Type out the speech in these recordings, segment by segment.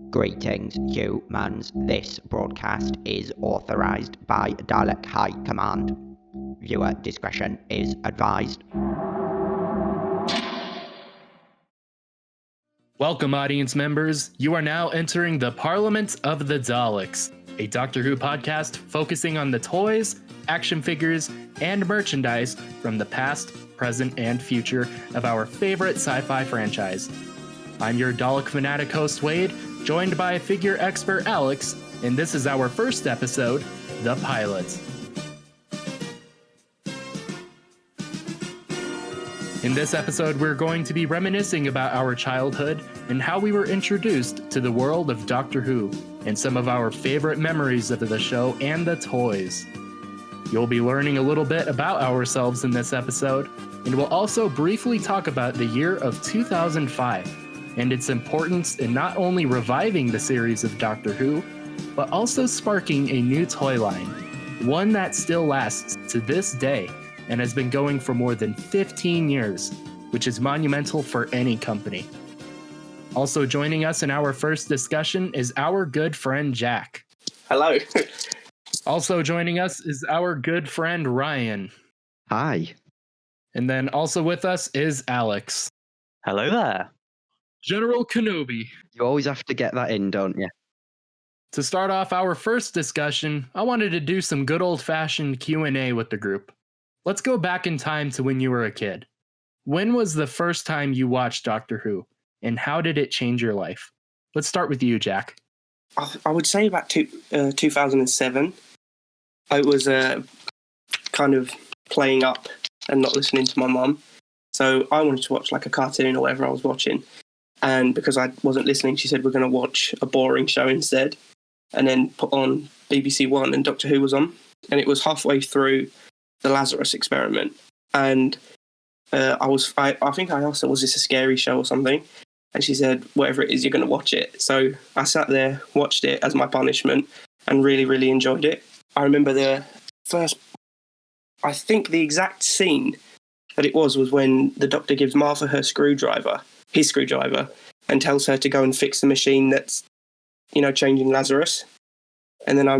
Greetings, humans. This broadcast is authorized by Dalek High Command. Viewer discretion is advised. Welcome, audience members. You are now entering the Parliament of the Daleks, a Doctor Who podcast focusing on the toys, action figures, and merchandise from the past, present, and future of our favorite sci-fi franchise. I'm your Dalek fanatic host, Wade, joined by figure expert Alex, and this is our first episode, The Pilot. In this episode, we're going to be reminiscing about our childhood and how we were introduced to the world of Doctor Who, and some of our favorite memories of the show and the toys. You'll be learning a little bit about ourselves in this episode, and we'll also briefly talk about the year of 2005 and its importance in not only reviving the series of Doctor Who, but also sparking a new toy line, one that still lasts to this day and has been going for more than 15 years, which is monumental for any company. Also joining us in our first discussion is our good friend Jack. Hello. Also joining us is our good friend Ryan. Hi. And then also with us is Alex. Hello there. General Kenobi. You always have to get that in, don't you? To start off our first discussion, I wanted to do some good old-fashioned Q&A with the group. Let's go back in time to when you were a kid. When was the first time you watched Doctor Who, and how did it change your life? Let's start with you, Jack. I would say about 2007. I was kind of playing up and not listening to my mum. So I wanted to watch like a cartoon or whatever I was watching. And because I wasn't listening, she said, we're going to watch a boring show instead. And then put on BBC One and Doctor Who was on. And it was halfway through the Lazarus Experiment. And I think I asked her, was this a scary show or something? And she said, whatever it is, you're going to watch it. So I sat there, watched it as my punishment, and really, really enjoyed it. I remember the exact scene that it was when the Doctor gives Martha his screwdriver, and tells her to go and fix the machine that's, changing Lazarus. And then I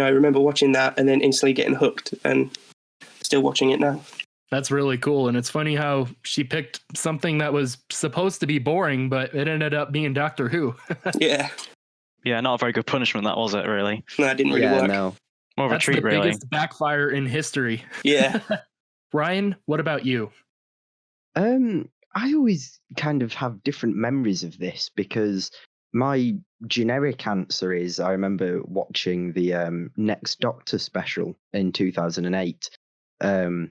remember watching that and then instantly getting hooked and still watching it now. That's really cool. And it's funny how she picked something that was supposed to be boring, but it ended up being Doctor Who. Yeah. Yeah, not a very good punishment, that was it, really. No, it didn't really work. No. More of a treat, really. That's the biggest backfire in history. Yeah. Ryan, what about you? I always kind of have different memories of this because my generic answer is I remember watching the Next Doctor special in 2008, and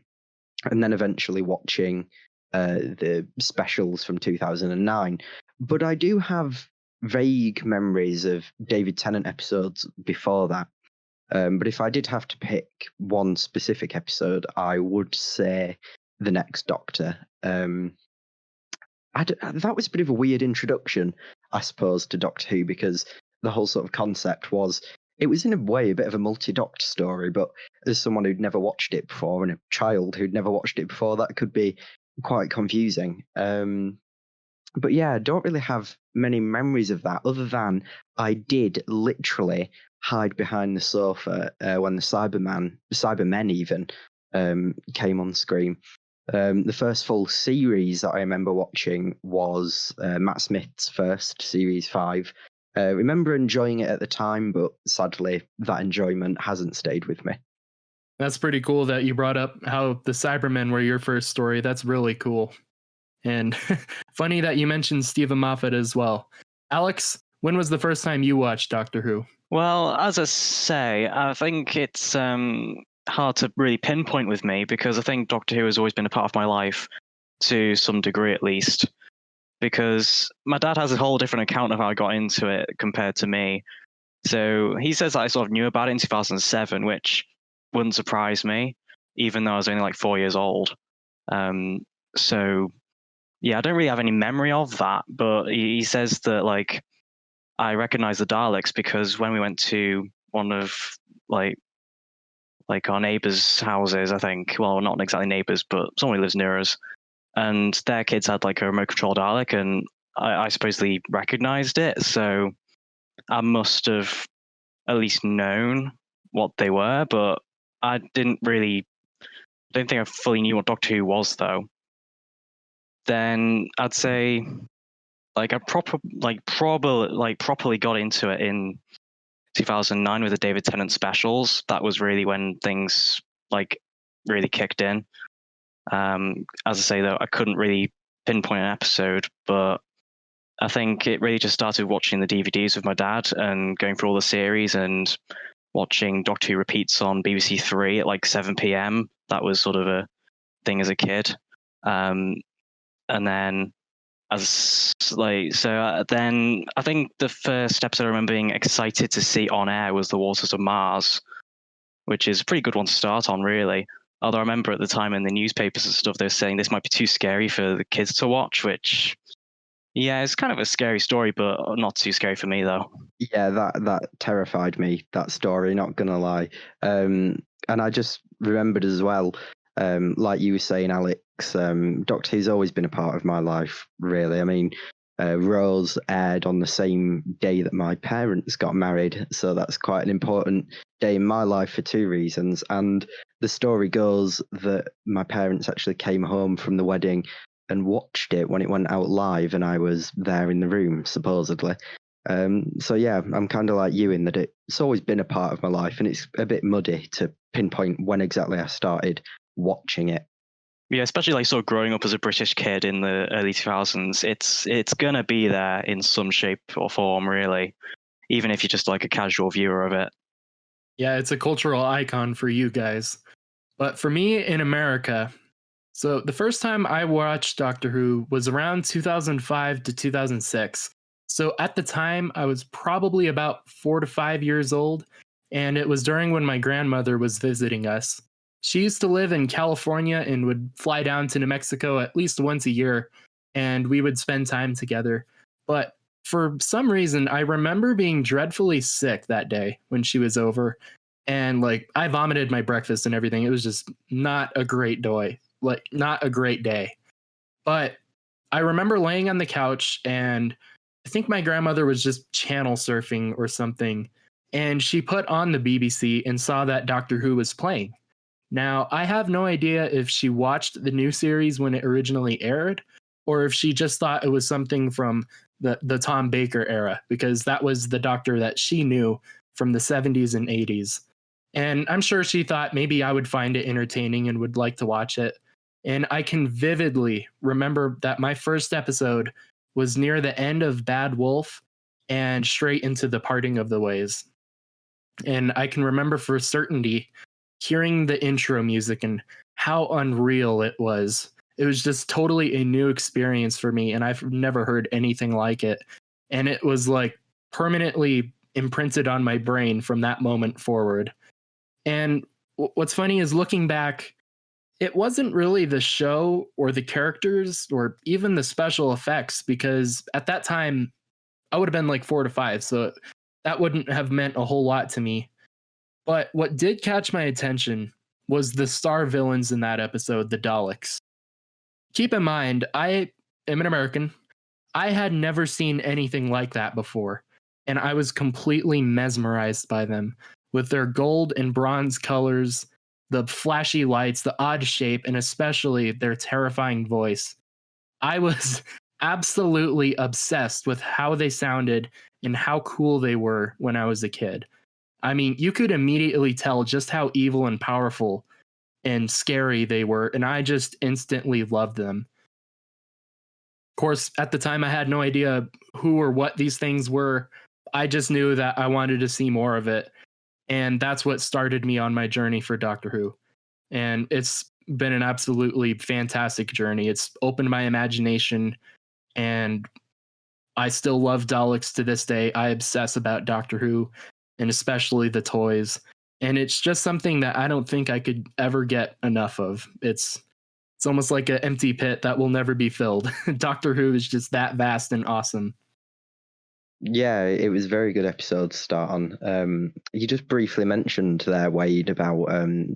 then eventually watching the specials from 2009. But I do have vague memories of David Tennant episodes before that. But if I did have to pick one specific episode, I would say The Next Doctor. That was a bit of a weird introduction, I suppose, to Doctor Who, because the whole sort of concept was, it was in a way a bit of a multi-Doctor story, but as someone who'd never watched it before, and a child who'd never watched it before, that could be quite confusing. But yeah, I don't really have many memories of that, other than I did literally hide behind the sofa when the Cybermen even came on screen. The first full series that I remember watching was Matt Smith's first, Series 5. I remember enjoying it at the time, but sadly, that enjoyment hasn't stayed with me. That's pretty cool that you brought up how the Cybermen were your first story. That's really cool. And funny that you mentioned Stephen Moffat as well. Alex, when was the first time you watched Doctor Who? Well, as I say, I think it's hard to really pinpoint with me, because I think Doctor Who has always been a part of my life, to some degree at least, because my dad has a whole different account of how I got into it compared to me. So he says that I sort of knew about it in 2007, which wouldn't surprise me, even though I was only like 4 years old. So yeah, I don't really have any memory of that, but he says that like I recognize the Daleks because when we went to one of like our neighbours' houses, I think, well, not exactly neighbours, but someone who lives near us, and their kids had like a remote control Dalek, and I supposedly recognized it, so I must have at least known what they were, but I don't think I fully knew what Doctor Who was, though. Then I'd say like I properly got into it in 2009 with the David Tennant specials. That was really when things like really kicked in. As I say, though, I couldn't really pinpoint an episode, but I think it really just started watching the DVDs with my dad and going through all the series and watching Doctor Who repeats on BBC Three at like 7 p.m. That was sort of a thing as a kid. And then then I think the first episode I remember being excited to see on air was The Waters of Mars, which is a pretty good one to start on, really. Although I remember at the time in the newspapers and stuff, they were saying this might be too scary for the kids to watch, which, yeah, it's kind of a scary story, but not too scary for me, though. Yeah, that terrified me, that story, not gonna lie. And I just remembered as well, like you were saying, Alex, Doctor Who's always been a part of my life, really. I mean, Rose aired on the same day that my parents got married, so that's quite an important day in my life for two reasons. And the story goes that my parents actually came home from the wedding and watched it when it went out live, and I was there in the room, supposedly. So yeah, I'm kind of like you in that it's always been a part of my life, and it's a bit muddy to pinpoint when exactly I started watching it. Yeah, especially like sort of growing up as a British kid in the early 2000s, it's gonna be there in some shape or form, really, even if you're just like a casual viewer of it. Yeah, it's a cultural icon for you guys. But for me in America, so the first time I watched Doctor Who was around 2005 to 2006. So at the time, I was probably about 4 to 5 years old, and it was during when my grandmother was visiting us. She used to live in California and would fly down to New Mexico at least once a year, and we would spend time together. But for some reason, I remember being dreadfully sick that day when she was over, and like I vomited my breakfast and everything. It was just not a great day, like not a great day. But I remember laying on the couch, and I think my grandmother was just channel surfing or something, and she put on the BBC and saw that Doctor Who was playing. Now, I have no idea if she watched the new series when it originally aired, or if she just thought it was something from the Tom Baker era, because that was the Doctor that she knew from the 70s and 80s. And I'm sure she thought maybe I would find it entertaining and would like to watch it. And I can vividly remember that my first episode was near the end of Bad Wolf and straight into The Parting of the Ways. And I can remember for certainty hearing the intro music and how unreal it was. It was just totally a new experience for me, and I've never heard anything like it. And it was like permanently imprinted on my brain from that moment forward. And what's funny is looking back, it wasn't really the show or the characters or even the special effects, because at that time I would have been like 4 to 5, so that wouldn't have meant a whole lot to me. But what did catch my attention was the star villains in that episode, the Daleks. Keep in mind, I am an American. I had never seen anything like that before, and I was completely mesmerized by them, with their gold and bronze colors, the flashy lights, the odd shape, and especially their terrifying voice. I was absolutely obsessed with how they sounded and how cool they were when I was a kid. I mean, you could immediately tell just how evil and powerful and scary they were, and I just instantly loved them. Of course, at the time, I had no idea who or what these things were. I just knew that I wanted to see more of it, and that's what started me on my journey for Doctor Who. And it's been an absolutely fantastic journey. It's opened my imagination, and I still love Daleks to this day. I obsess about Doctor Who, and especially the toys. And it's just something that I don't think I could ever get enough of. It's almost like an empty pit that will never be filled. Doctor Who is just that vast and awesome. Yeah, it was a very good episode to start on. You just briefly mentioned there, Wade, about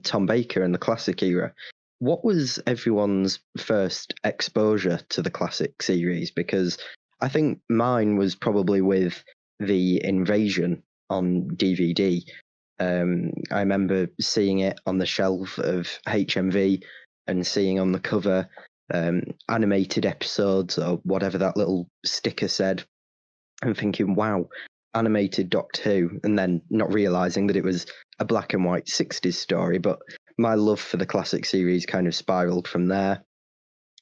Tom Baker and the classic era. what was everyone's first exposure to the classic series? Because I think mine was probably with The Invasion on DVD. I remember seeing it on the shelf of HMV and seeing on the cover animated episodes or whatever that little sticker said, and thinking, wow, animated Doctor Who, and then not realizing that it was a black and white 60s story. But my love for the classic series kind of spiraled from there,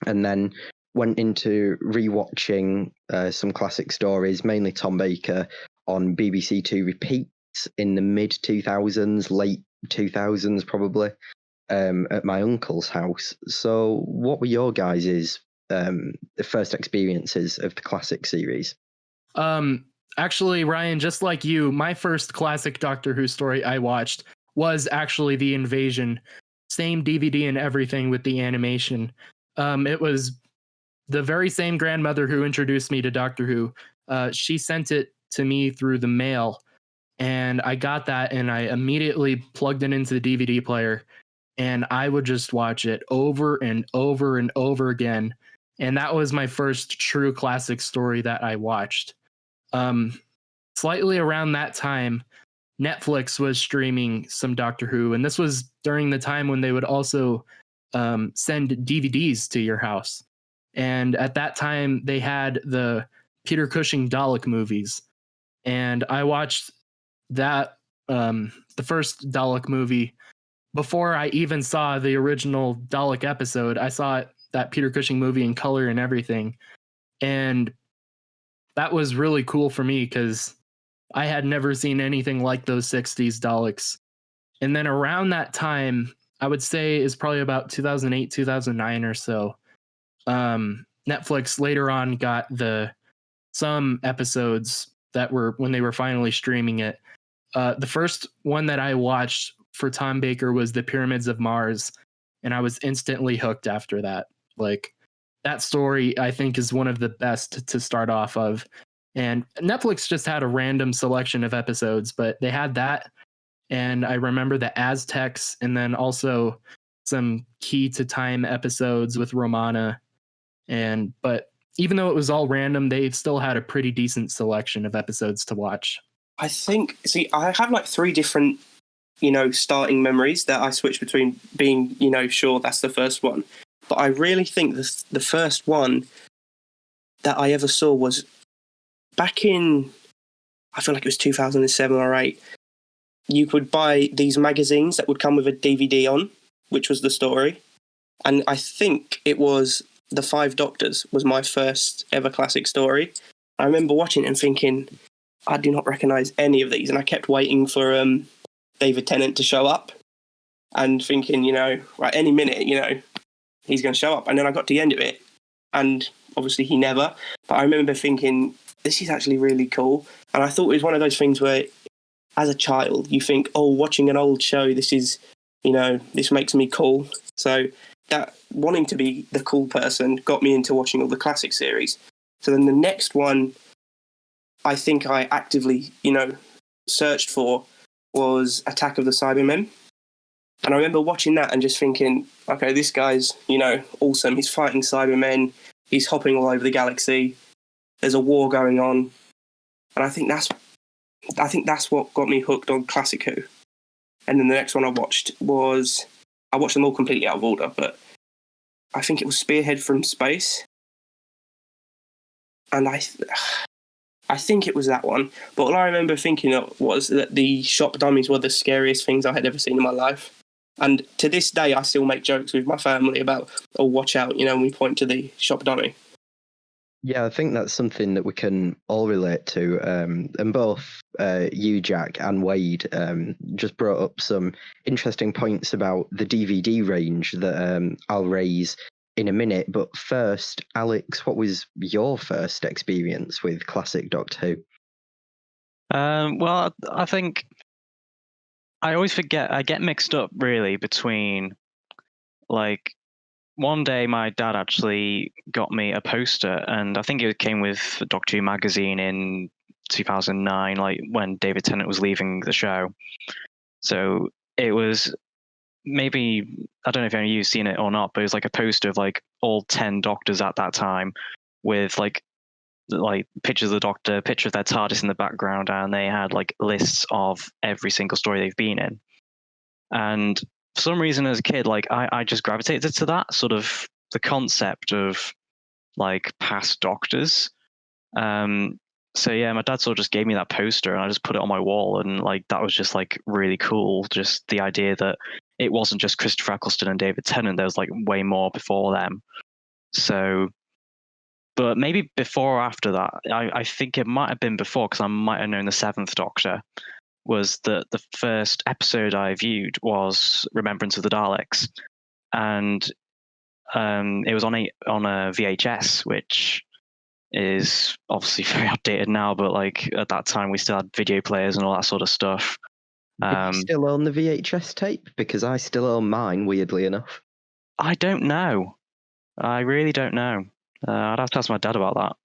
and then went into rewatching some classic stories, mainly Tom Baker, on BBC Two repeats in the mid 2000s, late 2000s probably, at my uncle's house. So what were your guys' first experiences of the classic series? Actually, Ryan, just like you, my first classic Doctor Who story I watched was actually The Invasion. Same DVD and everything with the animation. It was the very same grandmother who introduced me to Doctor Who. She sent it to me through the mail, and I got that, and I immediately plugged it into the DVD player, and I would just watch it over and over and over again. And that was my first true classic story that I watched. Slightly around that time, Netflix was streaming some Doctor Who, and this was during the time when they would also send DVDs to your house. And at that time, they had the Peter Cushing Dalek movies, and I watched that the first Dalek movie before I even saw the original Dalek episode. I saw that Peter Cushing movie in color and everything, and that was really cool for me because I had never seen anything like those 60s Daleks. And then around that time, I would say is probably about 2008, 2009 or so. Netflix later on got some episodes that were when they were finally streaming it. The first one that I watched for Tom Baker was The Pyramids of Mars, and I was instantly hooked after that. Like, that story, I think, is one of the best to start off of. And Netflix just had a random selection of episodes, but they had that. And I remember the Aztecs, and then also some Key to Time episodes with Romana. But even though it was all random, they still had a pretty decent selection of episodes to watch. I think, I have like three different, starting memories that I switch between being, sure that's the first one. But I really think the first one that I ever saw was back in, I feel like it was 2007 or 8. You could buy these magazines that would come with a DVD on, which was the story. And I think it was The Five Doctors was my first ever classic story. I remember watching it and thinking, I do not recognise any of these. And I kept waiting for David Tennant to show up and thinking, right, any minute, he's going to show up. And then I got to the end of it, and obviously he never. But I remember thinking, this is actually really cool. And I thought it was one of those things where, as a child, you think, oh, watching an old show, this is, this makes me cool. So that wanting to be the cool person got me into watching all the classic series. So then the next one I think I actively, searched for was Attack of the Cybermen. And I remember watching that and just thinking, okay, this guy's, awesome. He's fighting Cybermen. He's hopping all over the galaxy. There's a war going on. And I think that's what got me hooked on Classic Who. And then the next one I watched them all completely out of order, but I think it was Spearhead from Space. And I think it was that one. But all I remember thinking of was that the shop dummies were the scariest things I had ever seen in my life. And to this day, I still make jokes with my family about, oh, watch out, when we point to the shop dummy. Yeah, I think that's something that we can all relate to. And both you, Jack, and Wade just brought up some interesting points about the DVD range that I'll raise in a minute. But first, Alex, what was your first experience with classic Doctor Who? Well, I think I always forget. I get mixed up really between, like, one day my dad actually got me a poster, and I think it came with Doctor Who magazine in 2009, like when David Tennant was leaving the show. So it was maybe, I don't know if any of you've seen it or not, but it was like a poster of like all 10 doctors at that time with like pictures of the doctor, picture of their TARDIS in the background, and they had like lists of every single story they've been in. And for some reason as a kid, like I just gravitated to that sort of the concept of like past doctors. So yeah, my dad sort of just gave me that poster and I just put it on my wall, and like that was just like really cool. Just the idea that it wasn't just Christopher Eccleston and David Tennant, there was like way more before them. So, but maybe before or after that, I think it might have been before, because I might have known the Seventh Doctor. Was that the first episode I viewed was Remembrance of the Daleks, and it was on a VHS, which is obviously very outdated now, but like at that time we still had video players and all that sort of stuff. Do you still own the VHS tape? Because I still own mine, weirdly enough. I don't know. I really don't know. I'd have to ask my dad about that.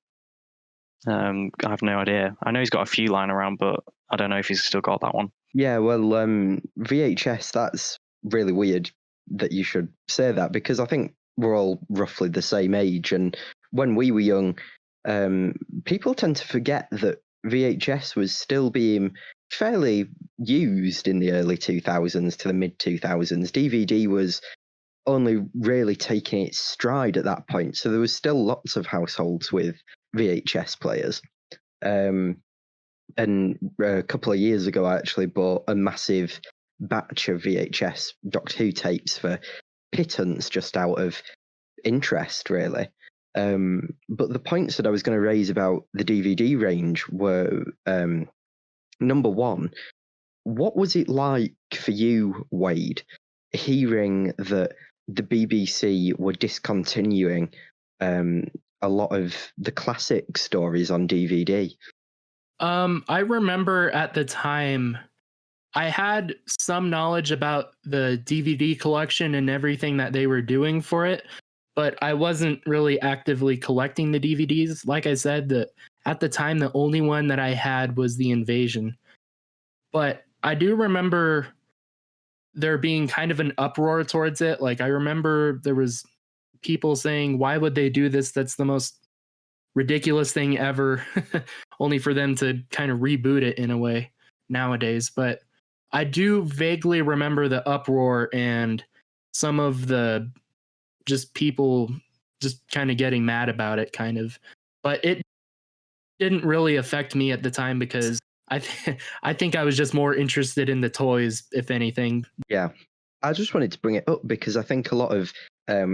I have no idea. I know he's got a few lying around, but I don't know if he's still got that one. Yeah, well, VHS, that's really weird that you should say that, because I think we're all roughly the same age, and when we were young, people tend to forget that VHS was still being fairly used in the early 2000s to the mid 2000s. DVD was only really taking its stride at that point, so there was still lots of households with VHS players. And a couple of years ago, I actually bought a massive batch of VHS Doctor Who tapes for pittance, just out of interest, really. But the points that I was going to raise about the DVD range were, number one, what was it like for you, Wade, hearing that the BBC were discontinuing a lot of the classic stories on DVD? I remember at the time I had some knowledge about the DVD collection and everything that they were doing for it, but I wasn't really actively collecting the DVDs. Like I said, at the time, the only one that I had was The Invasion. But I do remember there being kind of an uproar towards it. Like, I remember there was people saying, why would they do this? That's the most ridiculous thing ever, only for them to kind of reboot it in a way nowadays. But I do vaguely remember the uproar and some of the just people just kind of getting mad about it, kind of. But it didn't really affect me at the time, because I think I was just more interested in the toys, if anything. Yeah, I just wanted to bring it up because I think a lot of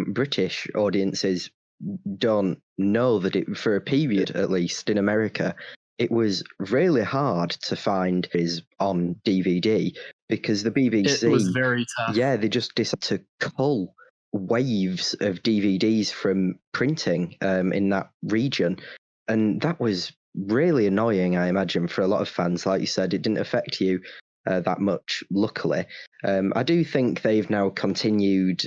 British audiences don't know that it, for a period at least in America, it was really hard to find his on DVD, because the BBC, it was very tough. Yeah, they just decided to cull waves of DVDs from printing in that region, and that was really annoying, I imagine, for a lot of fans. Like you said, it didn't affect you that much, luckily. I do think they've now continued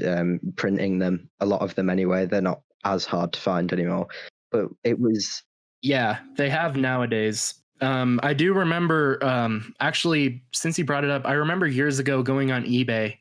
printing them, a lot of them anyway. They're not as hard to find anymore, but it was... Yeah, they have nowadays. I do remember, actually, since you brought it up, I remember years ago going on eBay,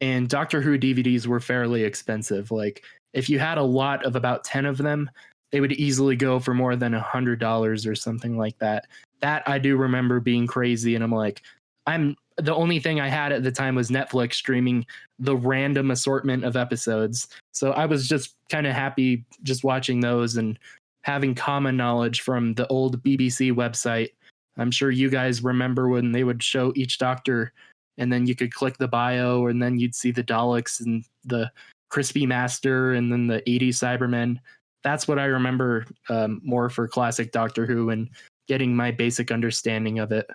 and Doctor Who DVDs were fairly expensive. Like, if you had a lot of about 10 of them, they would easily go for more than $100 or something like that. That I do remember being crazy, and I'm like, the only thing I had at the time was Netflix streaming the random assortment of episodes. So I was just kind of happy just watching those and having common knowledge from the old BBC website. I'm sure you guys remember when they would show each Doctor, and then you could click the bio, and then you'd see the Daleks and the Crispy Master and then the 80s Cybermen. That's what I remember more for classic Doctor Who, and getting my basic understanding of it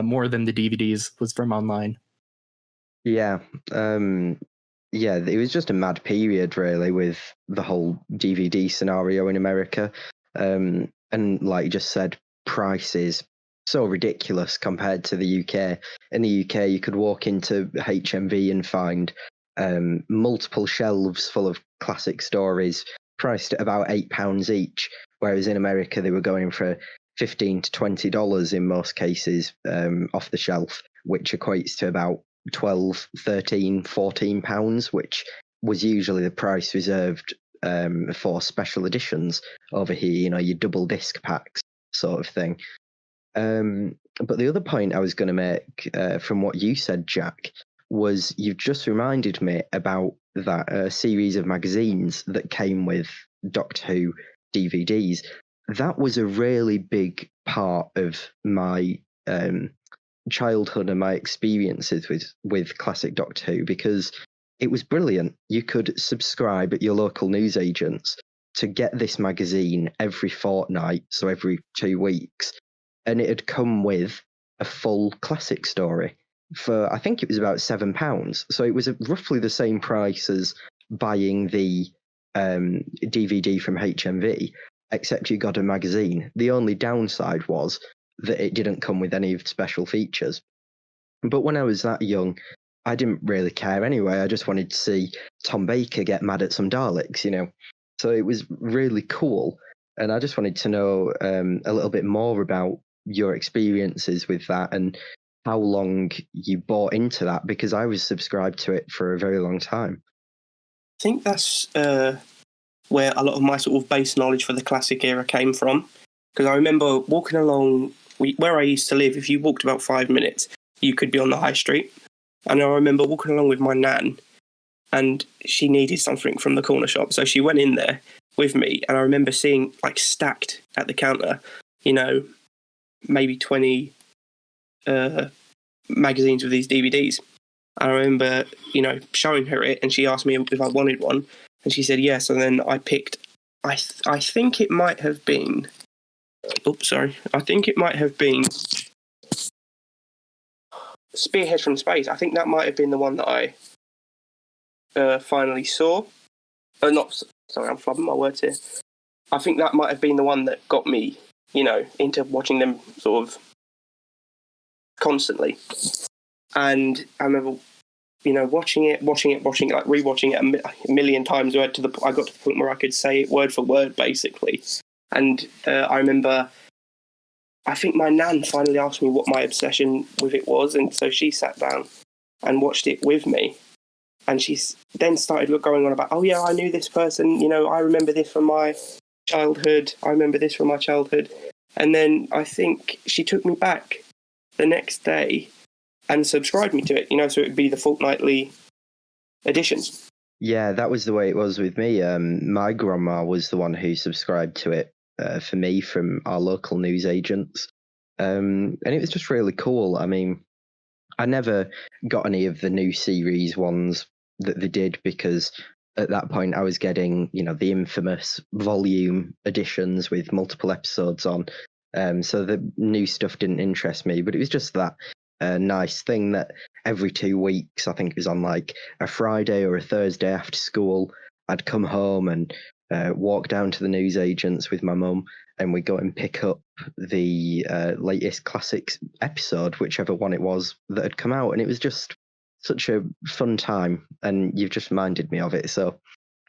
more than the DVDs was from online. Yeah. Yeah, it was just a mad period, really, with the whole DVD scenario in America. And like you just said, prices so ridiculous compared to the UK. In the UK, you could walk into HMV and find multiple shelves full of classic stories priced at about £8 each, whereas in America they were going for $15 to $20 in most cases off the shelf, which equates to about £12, £13, £14, which was usually the price reserved for special editions over here, your double disc packs sort of thing. But the other point I was going to make from what you said, Jack, was you've just reminded me about that series of magazines that came with Doctor Who DVDs. That was a really big part of my childhood and my experiences with classic Doctor Who, because it was brilliant. You could subscribe at your local newsagents to get this magazine every fortnight, so every 2 weeks, and it'd come with a full classic story for, I think it was about £7. So it was roughly the same price as buying the DVD from HMV, except you got a magazine. The only downside was that it didn't come with any special features. But when I was that young, I didn't really care anyway. I just wanted to see Tom Baker get mad at some Daleks, So it was really cool. And I just wanted to know a little bit more about your experiences with that and how long you bought into that, because I was subscribed to it for a very long time. I think that's where a lot of my sort of base knowledge for the classic era came from. Because I remember walking along where I used to live. If you walked about 5 minutes, you could be on the high street. And I remember walking along with my nan, and she needed something from the corner shop. So she went in there with me, and I remember seeing, like, stacked at the counter, maybe 20 magazines with these DVDs. And I remember, showing her it, and she asked me if I wanted one, and she said yes. And then I picked, I think it might have been, I think it might have been Spearhead from Space. I think that might have been the one that I finally saw. I'm flubbing my words here. I think that might have been the one that got me, into watching them sort of constantly. And I remember, watching it, like rewatching it a million times. I got to the point where I could say it word for word, basically. And I remember, I think my nan finally asked me what my obsession with it was, and so she sat down and watched it with me. And she then started going on about, oh yeah, I knew this person, I remember this from my childhood. And then I think she took me back the next day and subscribed me to it, so it would be the fortnightly editions. Yeah, that was the way it was with me. My grandma was the one who subscribed to it for me from our local newsagents. And it was just really cool. I mean, I never got any of the new series ones that they did, because at that point I was getting, the infamous volume editions with multiple episodes on. So the new stuff didn't interest me, but it was just that nice thing that every 2 weeks, I think it was on like a Friday or a Thursday after school, I'd come home and walk down to the newsagents with my mum, and we'd go and pick up the latest classics episode, whichever one it was that had come out. And it was just such a fun time, and you've just reminded me of it, so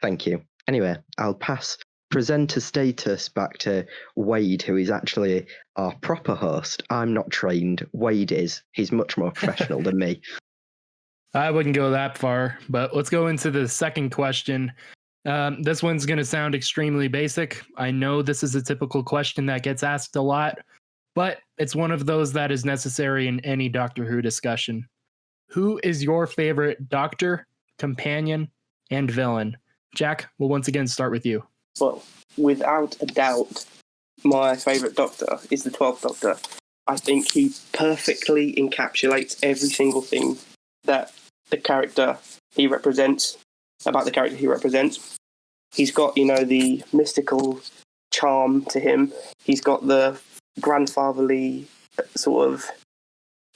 thank you. Anyway, I'll pass presenter status back to Wade, who is actually our proper host. I'm not trained. Wade is. He's much more professional than me. I wouldn't go that far, but let's go into the second question. This one's going to sound extremely basic. I know this is a typical question that gets asked a lot, but it's one of those that is necessary in any Doctor Who discussion. Who is your favorite Doctor, companion, and villain? Jack, we'll once again start with you. Well, without a doubt, my favourite Doctor is the 12th Doctor. I think he perfectly encapsulates every single thing that the character he represents, about the character he represents. He's got, the mystical charm to him. He's got the grandfatherly sort of,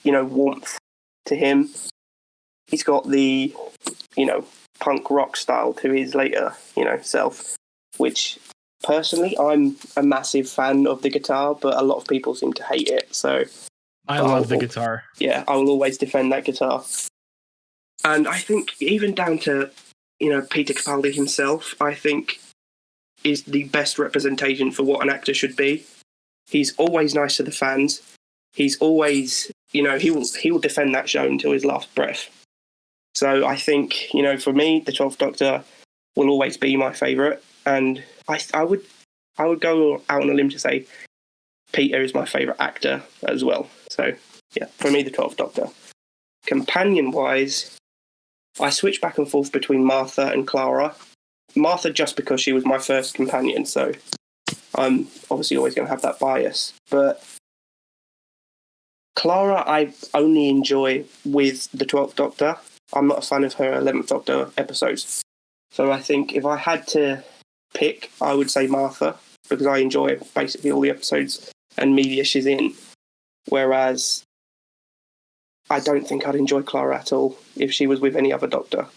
warmth to him. He's got the, punk rock style to his later, self, which personally I'm a massive fan of the guitar, but a lot of people seem to hate it. So I love the guitar. Yeah, I will always defend that guitar. And I think even down to, Peter Capaldi himself, I think is the best representation for what an actor should be. He's always nice to the fans. he's always, he will defend that show until his last breath. So I think, for me, the 12th Doctor will always be my favourite, and I would go out on a limb to say Peter is my favourite actor as well. So yeah, for me, the 12th Doctor. Companion-wise, I switch back and forth between Martha and Clara. Martha just because she was my first companion, so I'm obviously always going to have that bias. But Clara, I only enjoy with the 12th Doctor. I'm not a fan of her 11th Doctor episodes. So I think if I had to pick, I would say Martha, because I enjoy basically all the episodes and media she's in. Whereas I don't think I'd enjoy Clara at all if she was with any other Doctor.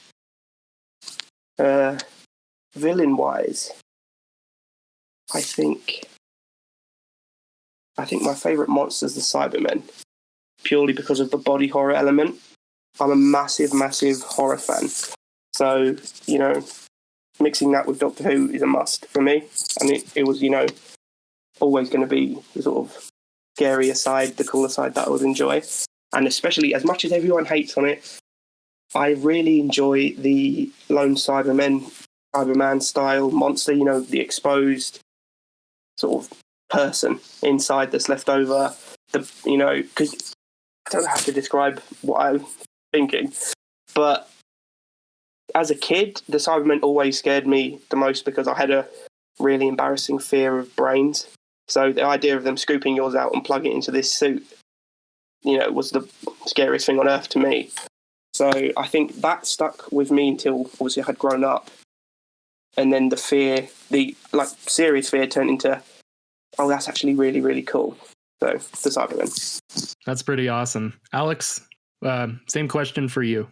Villain-wise, I think my favourite monster is the Cybermen, purely because of the body horror element. I'm a massive, massive horror fan. So, mixing that with Doctor Who is a must for me. And it was, always going to be the sort of scarier side, the cooler side that I would enjoy. And especially, as much as everyone hates on it, I really enjoy the lone Cyberman style monster, the exposed sort of person inside that's left over. Because I don't have to describe what I'm thinking. But as a kid, the Cybermen always scared me the most because I had a really embarrassing fear of brains. So the idea of them scooping yours out and plugging it into this suit, was the scariest thing on earth to me. So I think that stuck with me until obviously I had grown up. And then the fear, serious fear turned into, oh, that's actually really, really cool. So the Cybermen. That's pretty awesome. Alex, same question for you.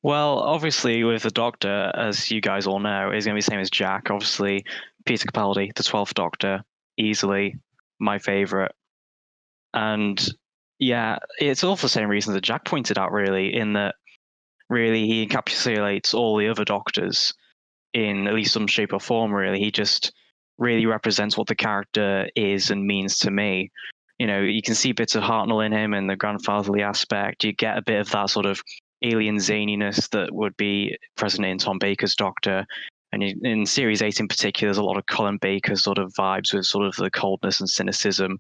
Well, obviously with the Doctor, as you guys all know, is going to be the same as Jack. Obviously, Peter Capaldi, the 12th Doctor, easily my favourite. And yeah, it's all for the same reasons that Jack pointed out, really, in that really he encapsulates all the other Doctors in at least some shape or form, really. He just really represents what the character is and means to me. You can see bits of Hartnell in him and the grandfatherly aspect. You get a bit of that sort of alien zaniness that would be present in Tom Baker's Doctor. And in Series 8 in particular, there's a lot of Colin Baker sort of vibes with sort of the coldness and cynicism.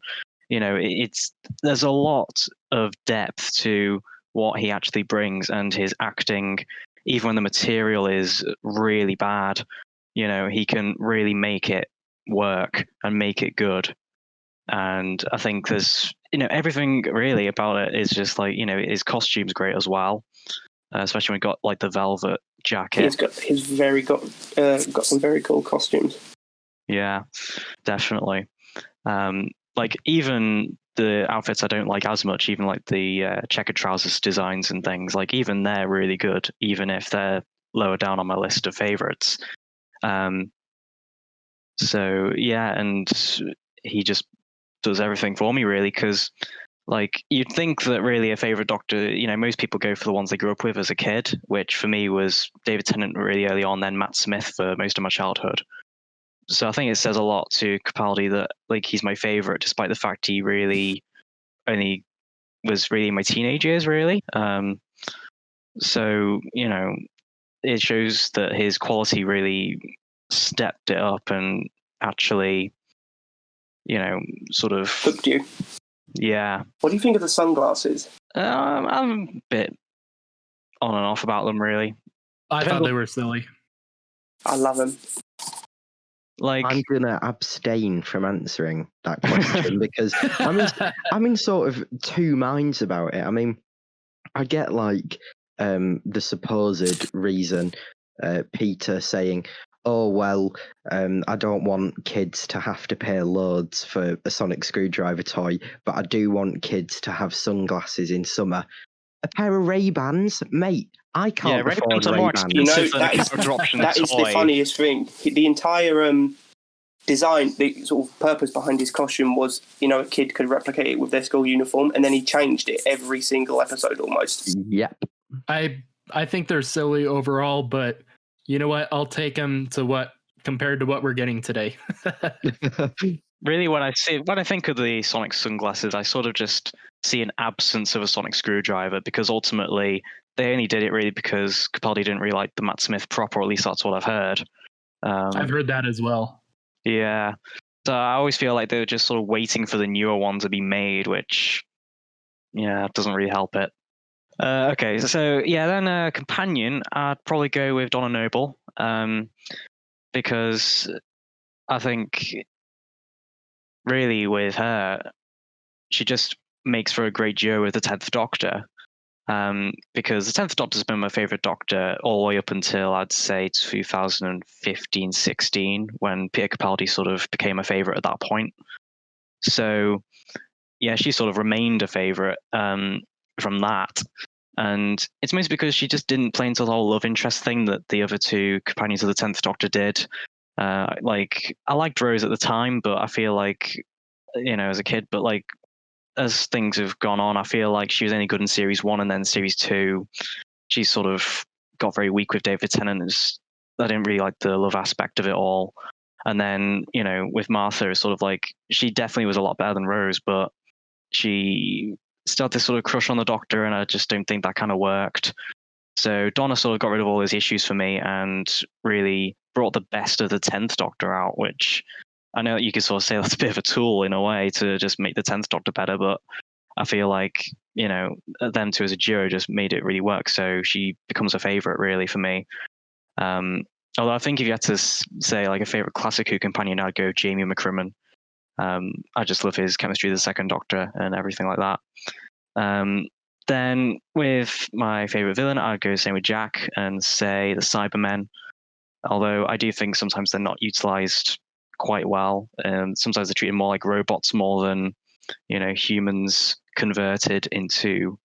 There's a lot of depth to what he actually brings, and his acting, even when the material is really bad, he can really make it work and make it good. And I think there's, everything really about it is just his costume's great as well, especially when we got the velvet jacket. He's got some very cool costumes. Yeah, definitely. Even the outfits I don't like as much, even the checkered trousers designs and things, even they're really good, even if they're lower down on my list of favorites. So yeah, and he just does everything for me, really, because you'd think that really a favorite Doctor, most people go for the ones they grew up with as a kid, which for me was David Tennant really early on, then Matt Smith for most of my childhood. So I think it says a lot to Capaldi that he's my favorite, despite the fact he really only was really in my teenage years, really. So it shows that his quality really stepped it up and actually, sort of hooked you. Yeah. What do you think of the sunglasses? I'm a bit on and off about them, really. I thought they were silly. I love them. I'm gonna abstain from answering that question because I'm in sort of two minds about it. I mean, I get the supposed reason, Peter saying, "Oh well, I don't want kids to have to pay loads for a sonic screwdriver toy, but I do want kids to have sunglasses in summer. A pair of Ray-Bans, mate. I can't afford Ray-Bans." That is the funniest thing. The entire design, the sort of purpose behind his costume was, a kid could replicate it with their school uniform, and then he changed it every single episode almost. Yep. I think they're silly overall, but you know what? I'll take them compared to what we're getting today. really, when I think of the sonic sunglasses, I sort of just see an absence of a sonic screwdriver, because ultimately they only did it really because Capaldi didn't really like the Matt Smith prop, or at least that's what I've heard. I've heard that as well. Yeah. So I always feel like they were just sort of waiting for the newer one to be made, which, yeah, doesn't really help it. Okay, so yeah, then companion, I'd probably go with Donna Noble, because I think really with her, she just makes for a great duo with the 10th Doctor. Because the 10th Doctor's been my favorite Doctor all the way up until, I'd say, 2015-16, when Peter Capaldi sort of became a favorite at that point. So yeah, she sort of remained a favorite from that. And it's mostly because she just didn't play into the whole love interest thing that the other two companions of the 10th Doctor did. Like, I liked Rose at the time, but I feel like, as a kid, but like, as things have gone on, I feel like she was only good in series 1, and then series 2, she sort of got very weak with David Tennant. I didn't really like the love aspect of it all. And then, with Martha, it's sort of like, she definitely was a lot better than Rose, but she still had this sort of crush on the Doctor, and I just don't think that kind of worked. So Donna sort of got rid of all those issues for me and really brought the best of the 10th Doctor out, which I know that you could sort of say that's a bit of a tool in a way to just make the 10th Doctor better, but I feel like, them two as a duo just made it really work. So she becomes a favorite really for me. Although I think if you had to say like a favorite classic Who companion, I'd go Jamie McCrimmon. I just love his chemistry with the Second Doctor and everything like that. Then with my favorite villain, I'd go the same with Jack and say the Cybermen. Although I do think sometimes they're not utilized quite well. Sometimes they're treated more like robots more than, humans converted into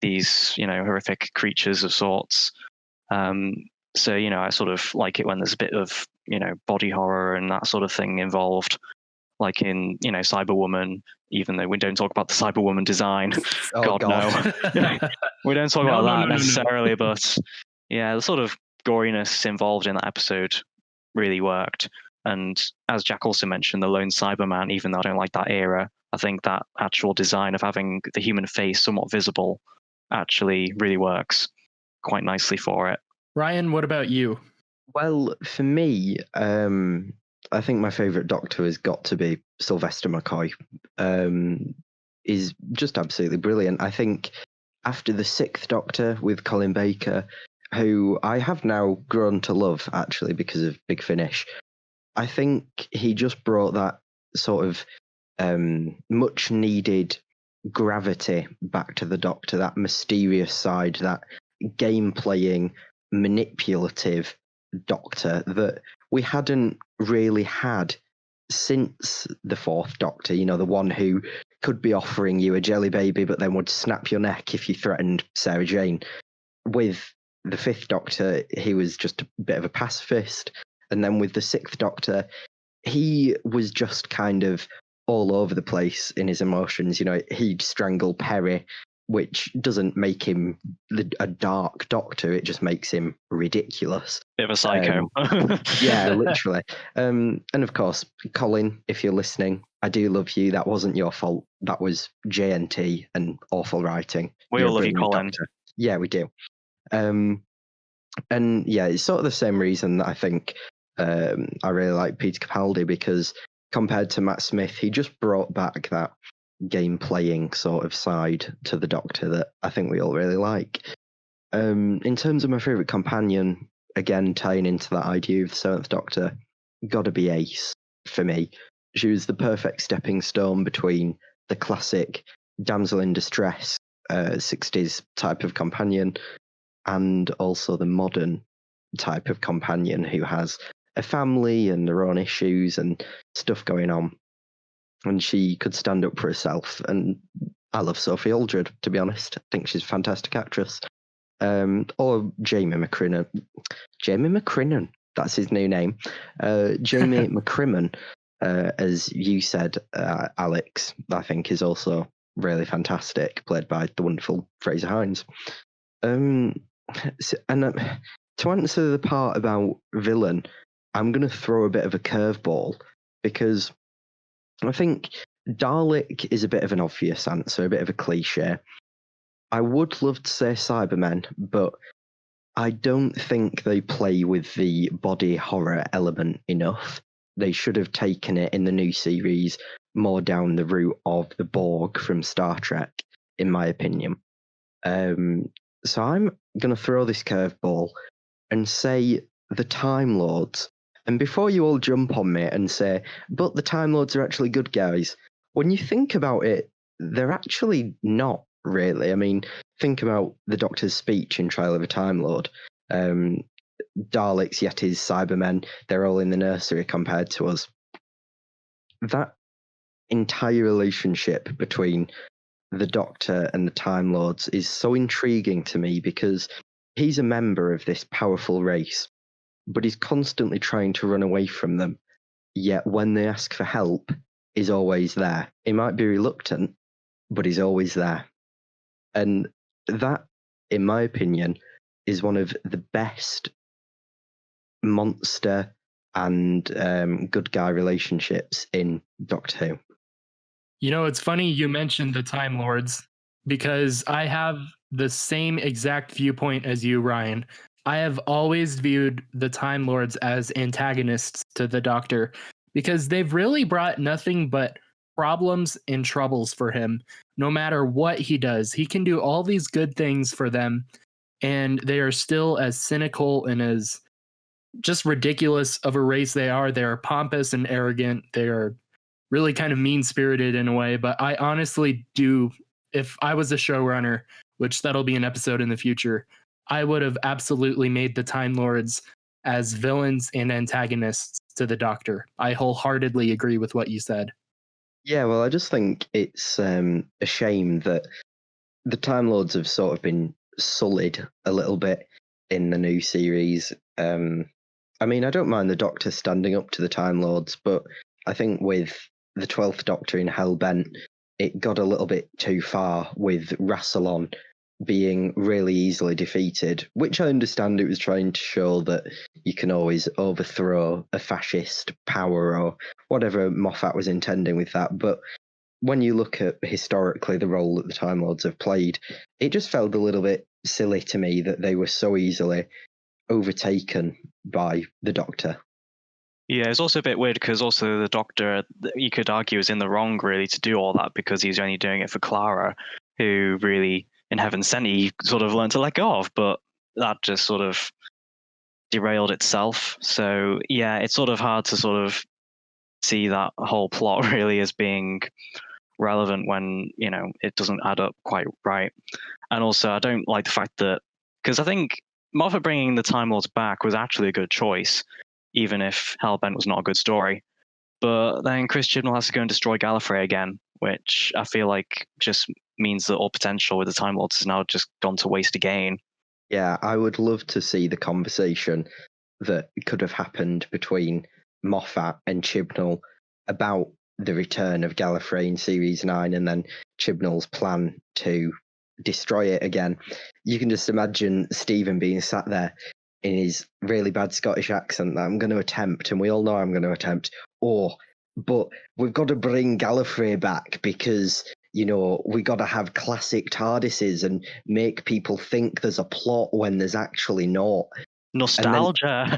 these, horrific creatures of sorts. So, I sort of like it when there's a bit of, body horror and that sort of thing involved. Like in, Cyberwoman, even though we don't talk about the Cyberwoman design. Oh, God, no. We don't talk about that necessarily, but yeah, the sort of goriness involved in that episode really worked. And as Jack also mentioned, the lone Cyberman, even though I don't like that era, I think that actual design of having the human face somewhat visible actually really works quite nicely for it. Ryan, what about you? Well, for me, I think my favourite Doctor has got to be Sylvester McCoy. Is just absolutely brilliant. I think after the 6th Doctor with Colin Baker, who I have now grown to love actually because of Big Finish, I think he just brought that sort of much needed gravity back to the Doctor, that mysterious side, that game playing, manipulative Doctor that we hadn't really had since the 4th Doctor, the one who could be offering you a jelly baby but then would snap your neck if you threatened Sarah Jane. With the 5th Doctor, he was just a bit of a pacifist. And then with the 6th Doctor, he was just kind of all over the place in his emotions. He'd strangle Perry, which doesn't make him a dark Doctor. It just makes him ridiculous. Bit of a psycho. Yeah, literally. And of course, Colin, if you're listening, I do love you. That wasn't your fault. That was JNT and awful writing. We all love you, Colin. Doctor. Yeah, we do. And yeah, it's sort of the same reason that I think I really like Peter Capaldi, because compared to Matt Smith, he just brought back that game playing sort of side to the Doctor that I think we all really like. In terms of my favourite companion, again tying into that idea of the 7th Doctor, gotta be Ace for me. She was the perfect stepping stone between the classic damsel in distress 60s type of companion and also the modern type of companion who has a family and their own issues and stuff going on. And she could stand up for herself. And I love Sophie Aldred, to be honest. I think she's a fantastic actress. Or Jamie McCrimmon. Jamie McCrimmon, that's his new name. Jamie McCrimmon, as you said, Alex, I think is also really fantastic, played by the wonderful Fraser Hines. To answer the part about villain, I'm going to throw a bit of a curveball, because I think Dalek is a bit of an obvious answer, a bit of a cliche. I would love to say Cybermen, but I don't think they play with the body horror element enough. They should have taken it in the new series more down the route of the Borg from Star Trek, in my opinion. So I'm going to throw this curveball and say the Time Lords. And before you all jump on me and say, but the Time Lords are actually good guys, when you think about it, they're actually not really. I mean, think about the Doctor's speech in Trial of a Time Lord. Daleks, Yetis, Cybermen, they're all in the nursery compared to us. That entire relationship between the Doctor and the Time Lords is so intriguing to me because he's a member of this powerful race, but he's constantly trying to run away from them. Yet when they ask for help, he's always there. He might be reluctant, but he's always there. And that, in my opinion, is one of the best monster and good guy relationships in Doctor Who. You know, it's funny you mentioned the Time Lords because I have the same exact viewpoint as you, Ryan. I have always viewed the Time Lords as antagonists to the Doctor because they've really brought nothing but problems and troubles for him. No matter what he does, he can do all these good things for them, and they are still as cynical and as just ridiculous of a race they are. They are pompous and arrogant. They are really kind of mean-spirited in a way, but I honestly do, if I was a showrunner, which that'll be an episode in the future, I would have absolutely made the Time Lords as villains and antagonists to the Doctor. I wholeheartedly agree with what you said. Yeah, well, I just think it's a shame that the Time Lords have sort of been sullied a little bit in the new series. I mean, I don't mind the Doctor standing up to the Time Lords, but I think with the 12th Doctor in Hellbent, it got a little bit too far with Rassilon being really easily defeated, which I understand it was trying to show that you can always overthrow a fascist power or whatever Moffat was intending with that. But when you look at historically the role that the Time Lords have played, it just felt a little bit silly to me that they were so easily overtaken by the Doctor. Yeah, it's also a bit weird because also the Doctor, you could argue, is in the wrong really to do all that because he's only doing it for Clara, who really, in Heaven Sent, he sort of learned to let go of, but that just sort of derailed itself. So yeah, it's sort of hard to sort of see that whole plot really as being relevant when, you know, it doesn't add up quite right. And also, I don't like the fact that, because I think Moffat bringing the Time Lords back was actually a good choice, even if Hellbent was not a good story. But then Chris Chibnall has to go and destroy Gallifrey again, which I feel like just means that all potential with the Time Lords has now just gone to waste again. Yeah, I would love to see the conversation that could have happened between Moffat and Chibnall about the return of Gallifrey in Series 9 and then Chibnall's plan to destroy it again. You can just imagine Stephen being sat there in his really bad Scottish accent that I'm going to attempt, and we all know I'm going to attempt. But we've got to bring Gallifrey back because, you know, we got to have classic TARDISes and make people think there's a plot when there's actually not. Nostalgia.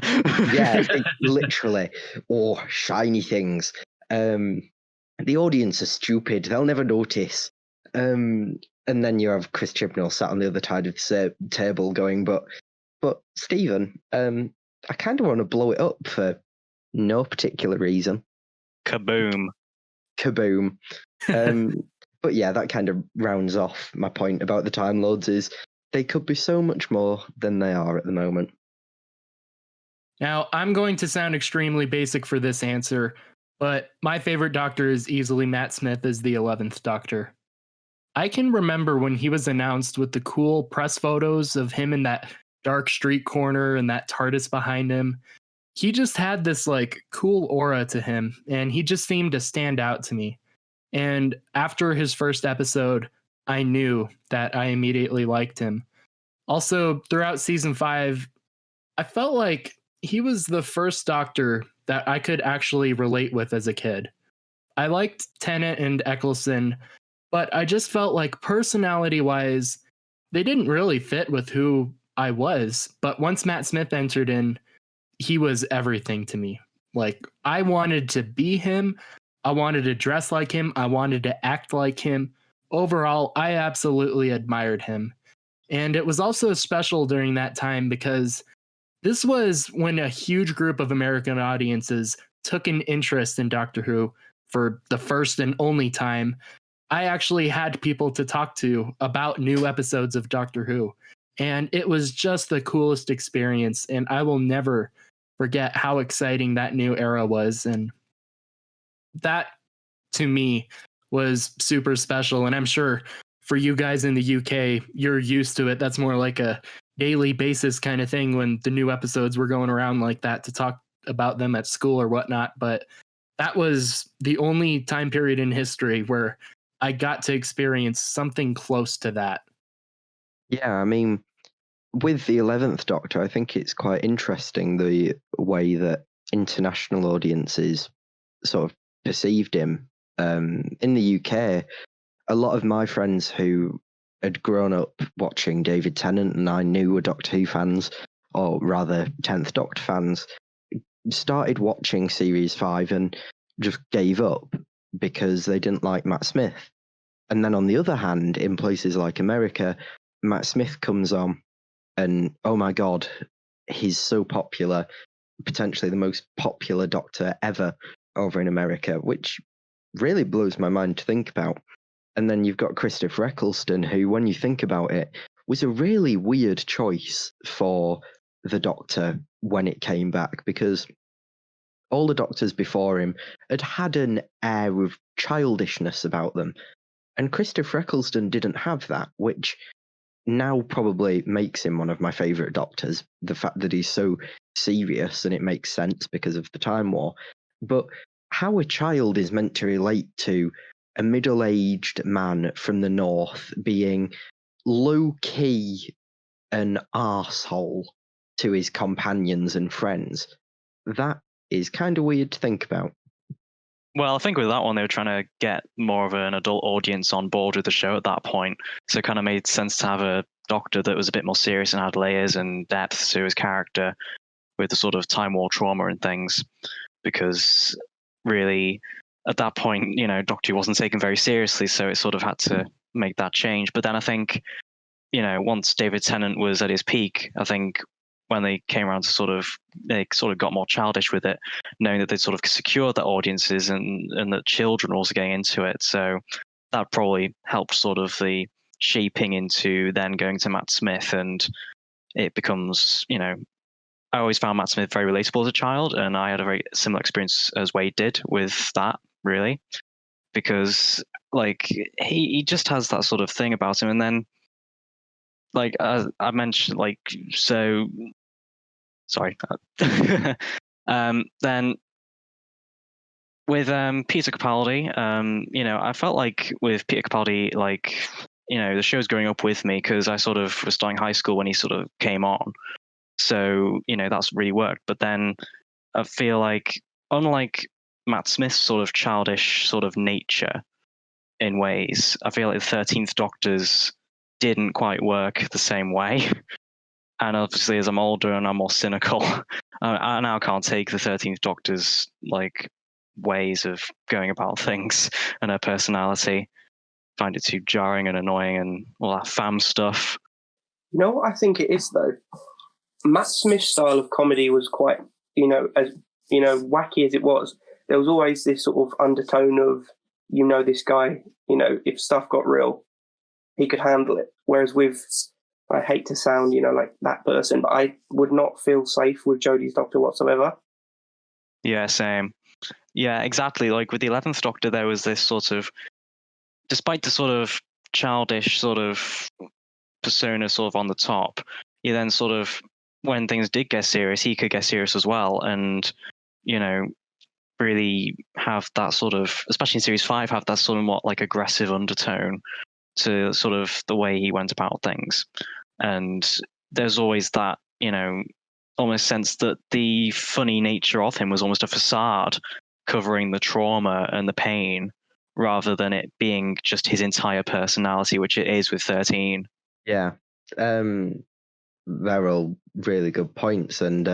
Yeah, literally. Or shiny things. The audience are stupid. They'll never notice. And then you have Chris Chibnall sat on the other side of the table going, but Stephen, I kind of want to blow it up for no particular reason. Kaboom. But yeah, that kind of rounds off my point about the Time Lords is they could be so much more than they are at the moment. Now, I'm going to sound extremely basic for this answer, but my favorite Doctor is easily Matt Smith as the 11th Doctor. I can remember when he was announced with the cool press photos of him in that dark street corner and that TARDIS behind him. He just had this like cool aura to him, and he just seemed to stand out to me. And after his first episode, I knew that I immediately liked him. Also, throughout season 5, I felt like he was the first Doctor that I could actually relate with as a kid. I liked Tennant and Eccleston, but I just felt like personality-wise, they didn't really fit with who I was. But once Matt Smith entered in, he was everything to me. Like, I wanted to be him. I wanted to dress like him. I wanted to act like him. Overall, I absolutely admired him. And it was also special during that time because this was when a huge group of American audiences took an interest in Doctor Who for the first and only time. I actually had people to talk to about new episodes of Doctor Who. And it was just the coolest experience. And I will never forget how exciting that new era was. And that, to me, was super special. And I'm sure for you guys in the UK, you're used to it. That's more like a daily basis kind of thing when the new episodes were going around like that to talk about them at school or whatnot. But that was the only time period in history where I got to experience something close to that. Yeah, I mean, with the 11th Doctor, I think it's quite interesting the way that international audiences sort of perceived him. In the UK, a lot of my friends who had grown up watching David Tennant and I knew were Doctor Who fans, or rather 10th Doctor fans, started watching Series 5 and just gave up because they didn't like Matt Smith. And then on the other hand, in places like America, Matt Smith comes on and, oh my God, he's so popular, potentially the most popular Doctor ever over in America, which really blows my mind to think about. And then you've got Christopher Eccleston, who, when you think about it, was a really weird choice for the Doctor when it came back, because all the Doctors before him had had an air of childishness about them. And Christopher Eccleston didn't have that, which now probably makes him one of my favourite Doctors. The fact that he's so serious, and it makes sense because of the Time War. But how a child is meant to relate to a middle-aged man from the North being low-key an arsehole to his companions and friends, that is kind of weird to think about. Well, I think with that one, they were trying to get more of an adult audience on board with the show at that point. So it kind of made sense to have a Doctor that was a bit more serious and had layers and depth to his character with the sort of Time War trauma and things. Because really, at that point, Doctor Who wasn't taken very seriously, so it sort of had to make that change. But then I think, once David Tennant was at his peak, I think when they came around to they got more childish with it, knowing that they'd sort of secured their audiences and that children were also getting into it. So that probably helped sort of the shaping into then going to Matt Smith, and it becomes, I always found Matt Smith very relatable as a child, and I had a very similar experience as Wade did with that, really, because he just has that sort of thing about him. And then as I mentioned, sorry. Then with Peter Capaldi, I felt like with Peter Capaldi, the show's growing up with me because I sort of was starting high school when he sort of came on. So, that's really worked. But then I feel like, unlike Matt Smith's sort of childish sort of nature in ways, I feel like the 13th Doctor's didn't quite work the same way. And obviously, as I'm older and I'm more cynical, I now can't take the 13th Doctor's ways of going about things and her personality. Find it too jarring and annoying and all that fam stuff. You know what I think it is, though? Matt Smith's style of comedy was quite, as wacky as it was, there was always this sort of undertone of, this guy, if stuff got real, he could handle it. Whereas with, I hate to sound, like that person, but I would not feel safe with Jodie's Doctor whatsoever. Yeah, same. Yeah, exactly. Like with the 11th Doctor, there was this sort of, despite the sort of childish sort of persona sort of on the top, you then sort of, when things did get serious, he could get serious as well. And, really have that sort of, especially in Series 5, have that sort of aggressive undertone to sort of the way he went about things. And there's always that, almost sense that the funny nature of him was almost a facade covering the trauma and the pain rather than it being just his entire personality, which it is with 13. Yeah. They're all really good points, and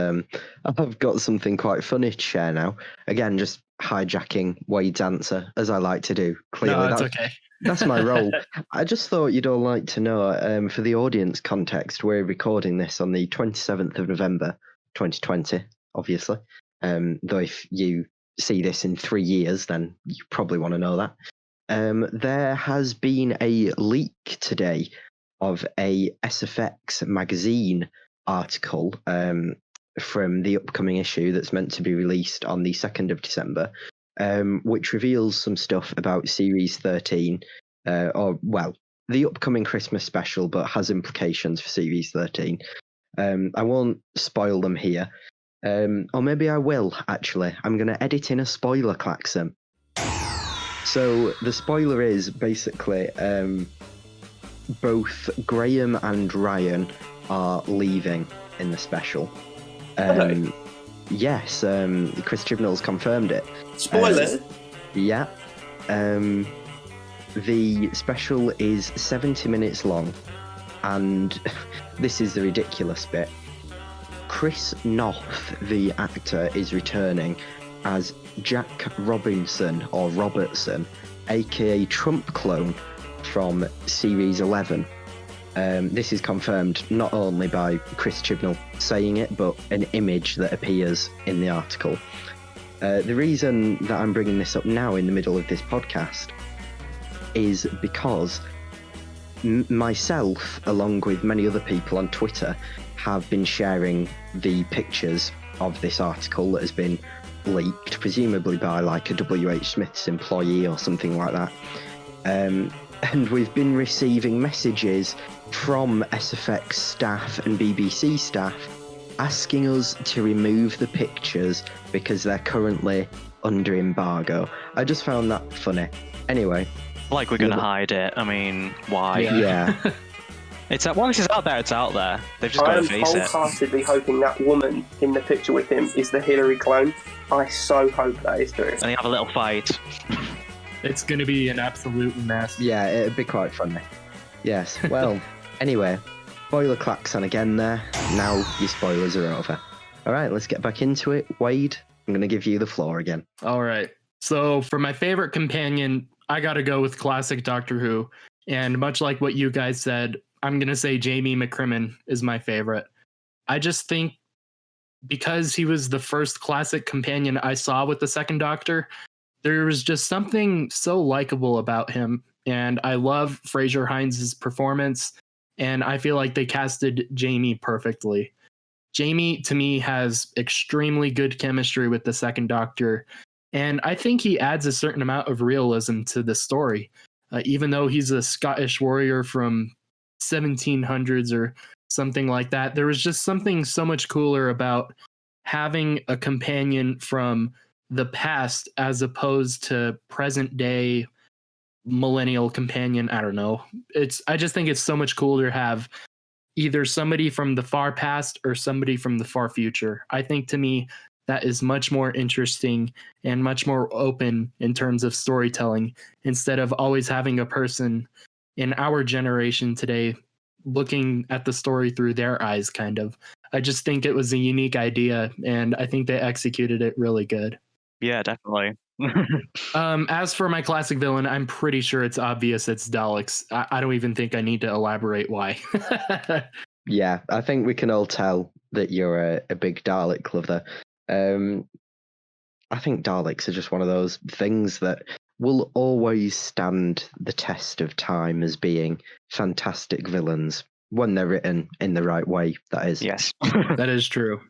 I've got something quite funny to share now. Again, just hijacking Wade's answer, as I like to do. Clearly, No, it's okay. That's my role. I just thought you'd all like to know, for the audience context, we're recording this on the 27th of November, 2020, obviously. Though if you see this in 3 years, then you probably want to know that. There has been a leak today of a SFX magazine article from the upcoming issue that's meant to be released on the 2nd of December, which reveals some stuff about Series 13, the upcoming Christmas special, but has implications for Series 13. I won't spoil them here. Or maybe I will, actually. I'm going to edit in a spoiler klaxon. So the spoiler is basically both Graham and Ryan are leaving in the special. Yes, Chris Chibnall's confirmed it. Spoiler? Yeah. The special is 70 minutes long, and this is the ridiculous bit. Chris Noth, the actor, is returning as Jack Robinson, or Robertson, aka Trump clone, from Series 11. This is confirmed not only by Chris Chibnall saying it, but an image that appears in the article. The reason that I'm bringing this up now in the middle of this podcast is because myself, along with many other people on Twitter, have been sharing the pictures of this article that has been leaked, presumably by like a W.H. Smith's employee or something like that. And we've been receiving messages from SFX staff and BBC staff asking us to remove the pictures because they're currently under embargo. I just found that funny. Anyway. Like we're going to hide it. I mean, why? Yeah. Once it's out there, it's out there. They've just got to face it. I'm wholeheartedly hoping that woman in the picture with him is the Hillary clone. I so hope that is true. And they have a little fight. It's going to be an absolute mess. Yeah, it'd be quite funny. Yes, well, anyway, spoiler klaxon again there. Now your spoilers are over. All right, let's get back into it. Wade, I'm going to give you the floor again. All right. So for my favorite companion, I got to go with classic Doctor Who. And much like what you guys said, I'm going to say Jamie McCrimmon is my favorite. I just think because he was the first classic companion I saw with the second Doctor, there was just something so likable about him. And I love Fraser Hines' performance. And I feel like they casted Jamie perfectly. Jamie, to me, has extremely good chemistry with the second Doctor. And I think he adds a certain amount of realism to the story. Even though he's a Scottish warrior from 1700s or something like that, there was just something so much cooler about having a companion from the past as opposed to present day millennial companion. I don't know. I just think it's so much cooler to have either somebody from the far past or somebody from the far future. I think to me that is much more interesting and much more open in terms of storytelling, instead of always having a person in our generation today looking at the story through their eyes, kind of. I just think it was a unique idea, and I think they executed it really good. Yeah, definitely. As for my classic villain, I'm pretty sure it's obvious it's Daleks. I don't even think I need to elaborate why. Yeah, I think we can all tell that you're a big Dalek lover. I think Daleks are just one of those things that will always stand the test of time as being fantastic villains when they're written in the right way, that is. Yes. That is true.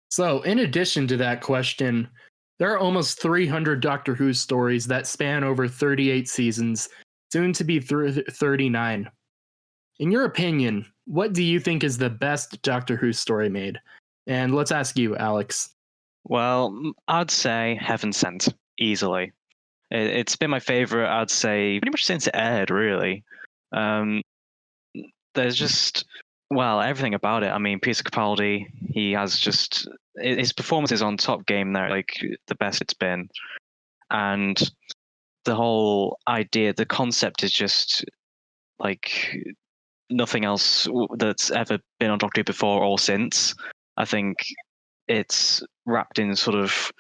So, in addition to that question, there are almost 300 Doctor Who stories that span over 38 seasons, soon to be 39. In your opinion, what do you think is the best Doctor Who story made? And let's ask you, Alex. Well, I'd say Heaven Sent, easily. It's been my favorite, I'd say, pretty much since it aired, really. There's just Well, everything about it. I mean, Peter Capaldi, he has just his performance is on top game there, like the best it's been, and the whole idea, the concept is just like nothing else that's ever been on Doctor Who before or since. I think it's wrapped in sort of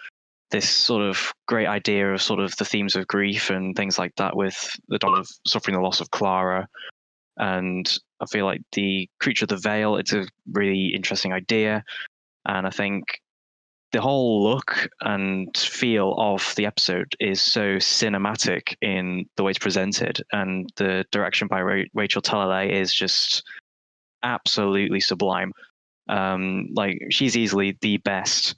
this sort of great idea of sort of the themes of grief and things like that, with the Doctor of suffering the loss of Clara. And I feel like the Creature of the Veil, it's a really interesting idea. And I think the whole look and feel of the episode is so cinematic in the way it's presented. And the direction by Rachel Talalay is just absolutely sublime. Like, she's easily the best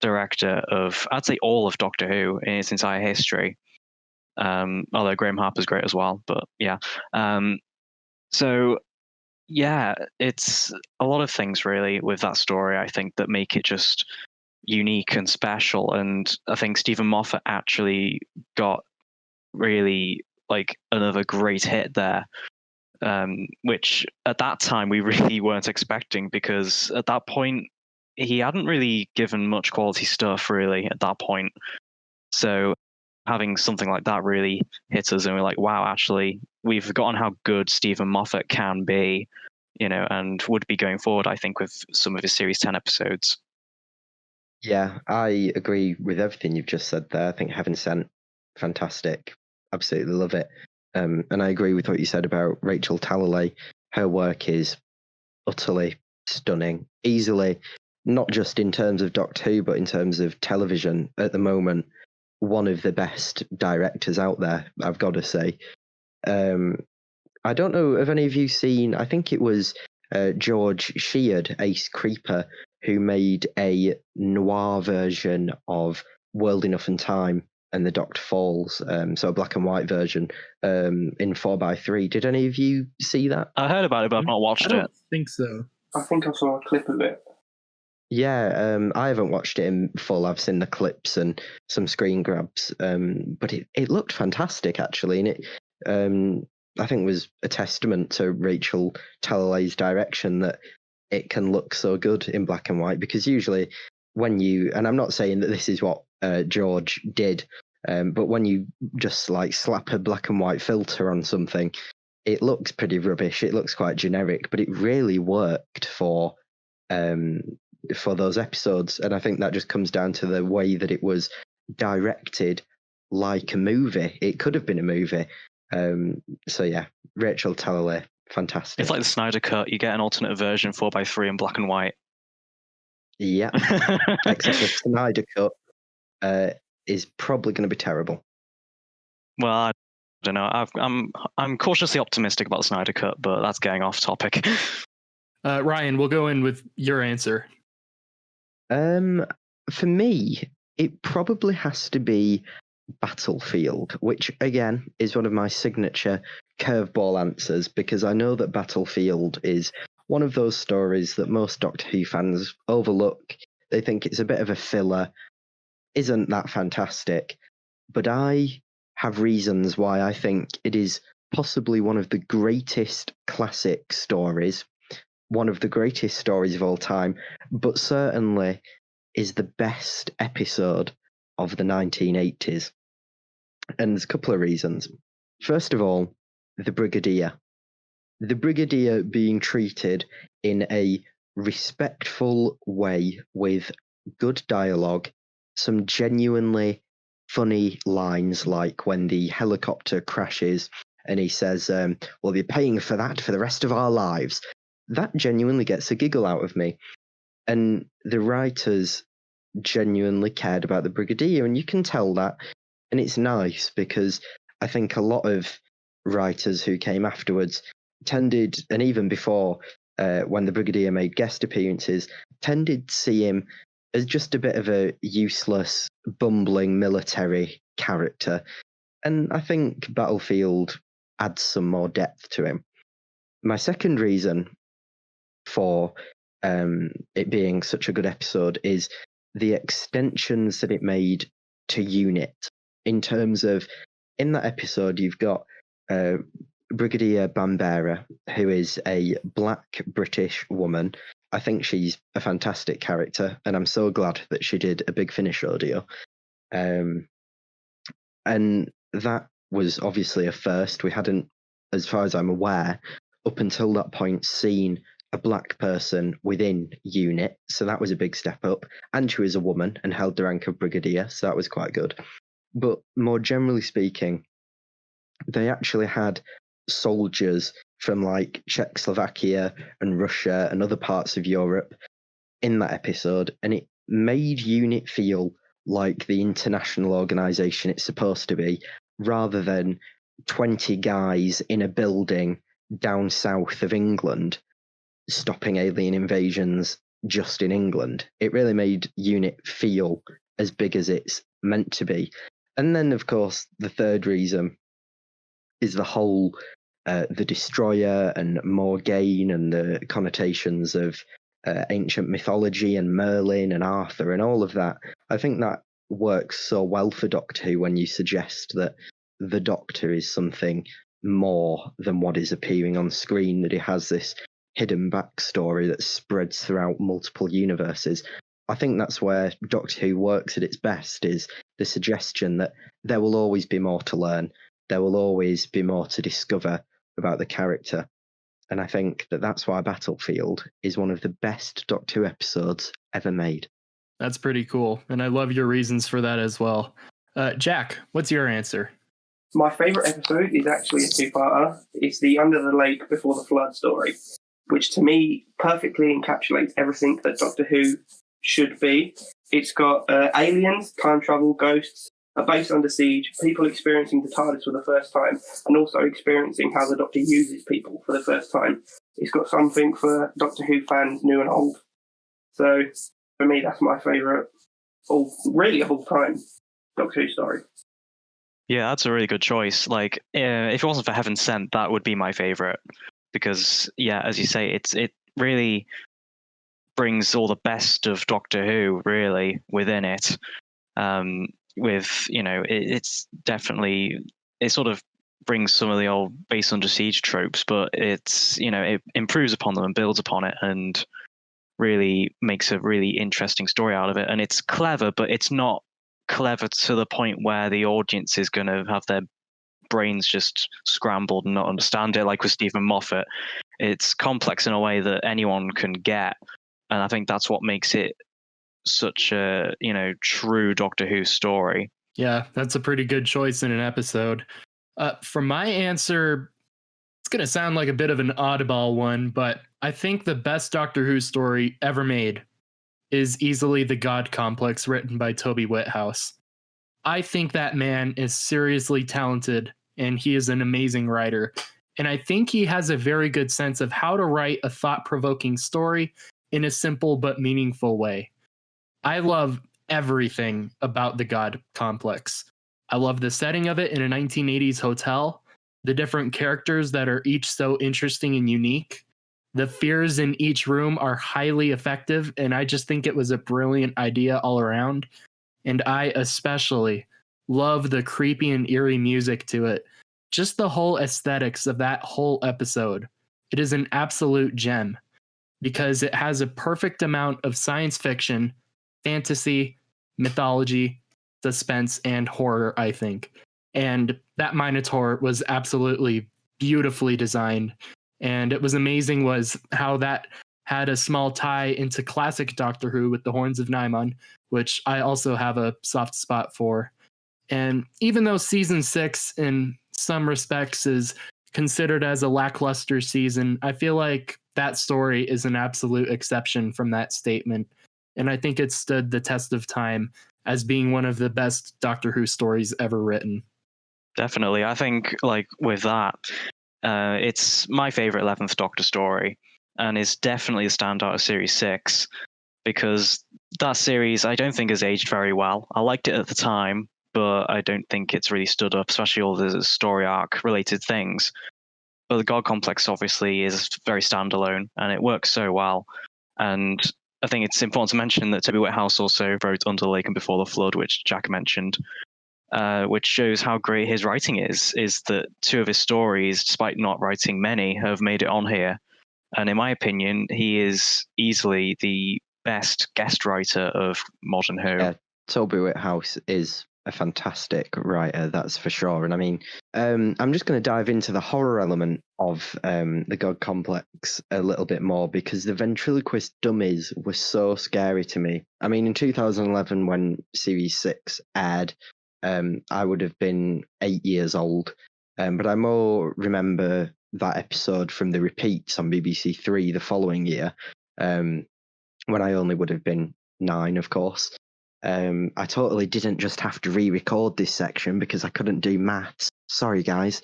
director of, I'd say, all of Doctor Who in its entire history. Although Graham Harper's great as well, but yeah. So yeah, it's a lot of things really with that story, I think, that make it just unique and special. And I think Stephen Moffat actually got really like another great hit there, which at that time we really weren't expecting, because at that point he hadn't really given much quality stuff really at that point. So having something like that really hit us, and we're like, wow, actually we've forgotten how good Stephen Moffat can be, and would be going forward, I think, with some of his Series 10 episodes. Yeah, I agree with everything you've just said there. I think Heaven Sent, fantastic. Absolutely love it. And I agree with what you said about Rachel Talalay. Her work is utterly stunning. Easily, not just in terms of Doctor Who, but in terms of television at the moment, one of the best directors out there, I've got to say. I don't know, have any of you seen, I think it was George Sheard, Ace Creeper, who made a noir version of World Enough and Time and The Doctor Falls, so a black and white version in 4:3. Did any of you see that? I heard about it, but I've not watched I don't it. think so. I think I saw a clip of it. Yeah, I haven't watched it in full. I've seen the clips and some screen grabs, but it looked fantastic actually, and it I think was a testament to Rachel Talalay's direction that it can look so good in black and white, because usually when you, and I'm not saying that this is what George did, but when you just like slap a black and white filter on something, it looks pretty rubbish. It looks quite generic, but it really worked for those episodes. And I think that just comes down to the way that it was directed like a movie. It could have been a movie. So yeah, Rachel Talalay, fantastic. It's like the Snyder Cut. You get an alternate version 4:3 in black and white. Yeah, except the Snyder Cut is probably going to be terrible. Well, I don't know. I'm cautiously optimistic about the Snyder Cut, but that's getting off topic. Ryan, we'll go in with your answer. For me, it probably has to be Battlefield, which again is one of my signature curveball answers, because I know that Battlefield is one of those stories that most Doctor Who fans overlook. They think it's a bit of a filler, isn't that fantastic? But I have reasons why I think it is possibly one of the greatest classic stories, one of the greatest stories of all time, but certainly is the best episode of the 1980s. And there's a couple of reasons. First of all, the Brigadier. The Brigadier being treated in a respectful way with good dialogue, some genuinely funny lines, like when the helicopter crashes and he says, well, you're paying for that for the rest of our lives. That genuinely gets a giggle out of me. And the writers genuinely cared about the Brigadier, and you can tell that. And it's nice, because I think a lot of writers who came afterwards tended, and even before, when the Brigadier made guest appearances, tended to see him as just a bit of a useless, bumbling military character. And I think Battlefield adds some more depth to him. My second reason for it being such a good episode is the extensions that it made to Unit. In terms of, in that episode, you've got Brigadier Bambera, who is a black British woman. I think she's a fantastic character, and I'm so glad that she did a Big Finish audio. And that was obviously a first. We hadn't, as far as I'm aware, up until that point, seen a black person within UNIT, so that was a big step up. And she was a woman and held the rank of Brigadier, so that was quite good. But more generally speaking, they actually had soldiers from like Czechoslovakia and Russia and other parts of Europe in that episode, and it made UNIT feel like the international organization it's supposed to be, rather than 20 guys in a building down south of England stopping alien invasions just in England. It really made UNIT feel as big as it's meant to be. And then, of course, the third reason is the whole the Destroyer and Morgaine and the connotations of ancient mythology and Merlin and Arthur and all of that. I think that works so well for Doctor Who when you suggest that the Doctor is something more than what is appearing on screen, that he has this hidden backstory that spreads throughout multiple universes. I think that's where Doctor Who works at its best, is the suggestion that there will always be more to learn. There will always be more to discover about the character. And I think that that's why Battlefield is one of the best Doctor Who episodes ever made. That's pretty cool. And I love your reasons for that as well. Jack, what's your answer? My favourite episode is actually a two-parter. It's the Under the Lake Before the Flood story, which to me perfectly encapsulates everything that Doctor Who should be. It's got aliens, time travel, ghosts, a base under siege, people experiencing the TARDIS for the first time, and also experiencing how the Doctor uses people for the first time. It's got something for Doctor Who fans, new and old. So, for me, that's my favourite, really of all time, Doctor Who story. Yeah, that's a really good choice. Like, if it wasn't for Heaven Sent, that would be my favorite, because, yeah, as you say, it really brings all the best of Doctor Who really within it. It's definitely, it sort of brings some of the old base under siege tropes, but it's, it improves upon them and builds upon it, and really makes a really interesting story out of it. And it's clever, but it's not clever to the point where the audience is going to have their brains just scrambled and not understand it, like with Stephen Moffat. It's complex in a way that anyone can get, and I think that's what makes it such a true Doctor Who story. Yeah, that's a pretty good choice in an episode. For my answer, it's going to sound like a bit of an oddball one, but I think the best Doctor Who story ever made is easily The God Complex, written by Toby Whithouse. I think that man is seriously talented, and he is an amazing writer. And I think he has a very good sense of how to write a thought-provoking story in a simple but meaningful way. I love everything about the God Complex. I love the setting of it in a 1980s hotel, the different characters that are each so interesting and unique. The fears in each room are highly effective, and I just think it was a brilliant idea all around. And I especially love the creepy and eerie music to it. Just the whole aesthetics of that whole episode. It is an absolute gem because it has a perfect amount of science fiction, fantasy, mythology, suspense, and horror, I think. And that Minotaur was absolutely beautifully designed. And it was amazing was how that had a small tie into classic Doctor Who with the Horns of Nimon, which I also have a soft spot for. And even though season 6 in some respects is considered as a lackluster season, I feel like that story is an absolute exception from that statement. And I think it stood the test of time as being one of the best Doctor Who stories ever written. Definitely. I think, like, with that, it's my favorite 11th Doctor story, and it's definitely a standout of Series 6, because that series I don't think has aged very well. I liked it at the time, but I don't think it's really stood up, especially all the story arc related things. But the God Complex obviously is very standalone, and it works so well. And I think it's important to mention that Toby Whithouse also wrote Under the Lake and Before the Flood, which Jack mentioned. which shows how great his writing is that two of his stories, despite not writing many, have made it on here. And in my opinion, he is easily the best guest writer of Modern Who. Yeah, Toby Whithouse is a fantastic writer, that's for sure. And I mean, I'm just going to dive into the horror element of the God Complex a little bit more, because the ventriloquist dummies were so scary to me. I mean, in 2011, when Series 6 aired, I would have been 8 years old. But I more remember that episode from the repeats on BBC Three the following year, when I only would have been 9, of course. I totally didn't just have to re-record this section because I couldn't do maths. Sorry, guys.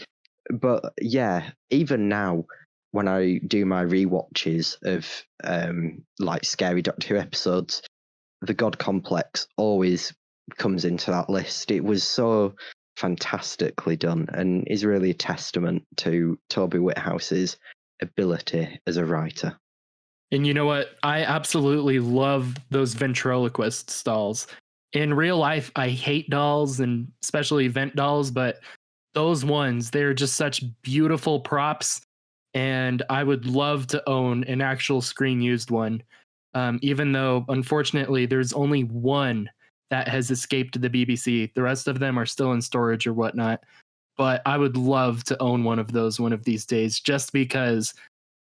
But yeah, even now, when I do my rewatches of like scary Doctor Who episodes, the God Complex always comes into that list. It was so fantastically done and is really a testament to Toby Whithouse's ability as a writer. And you know what? I absolutely love those ventriloquist dolls. In real life, I hate dolls and especially vent dolls, but those ones, they're just such beautiful props. And I would love to own an actual screen used one. Even though, unfortunately, there's only one that has escaped the BBC. The rest of them are still in storage or whatnot. But I would love to own one of those one of these days, just because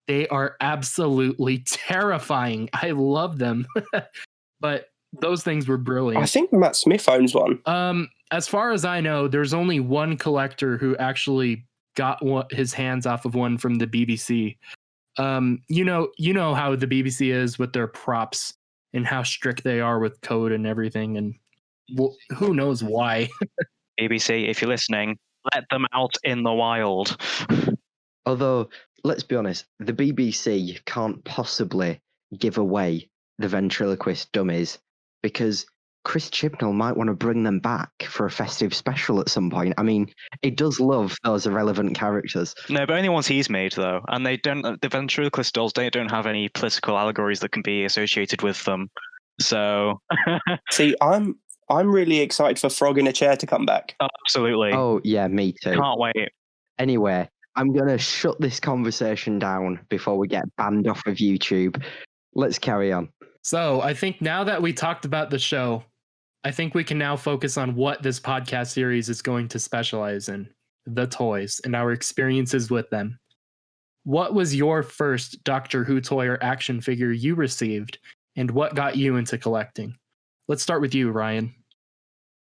they are absolutely terrifying. I love them. But those things were brilliant. I think Matt Smith owns one. As far as I know, there's only one collector who actually got his hands off of one from the BBC. You know how the BBC is with their props and how strict they are with code and everything, and who knows why. BBC, if you're listening, let them out in the wild. Although, let's be honest, the BBC can't possibly give away the ventriloquist dummies, because Chris Chibnall might want to bring them back for a festive special at some point. I mean, he does love those irrelevant characters. No, but only ones he's made, though. And they don't. The ventriloquist dolls don't have any political allegories that can be associated with them. So, See, I'm really excited for Frog in a Chair to come back. Absolutely. Oh yeah, me too. Can't wait. Anyway, I'm going to shut this conversation down before we get banned off of YouTube. Let's carry on. So I think now that we talked about the show, I think we can now focus on what this podcast series is going to specialize in: the toys and our experiences with them. What was your first Doctor Who toy or action figure you received, and what got you into collecting? Let's start with you, Ryan.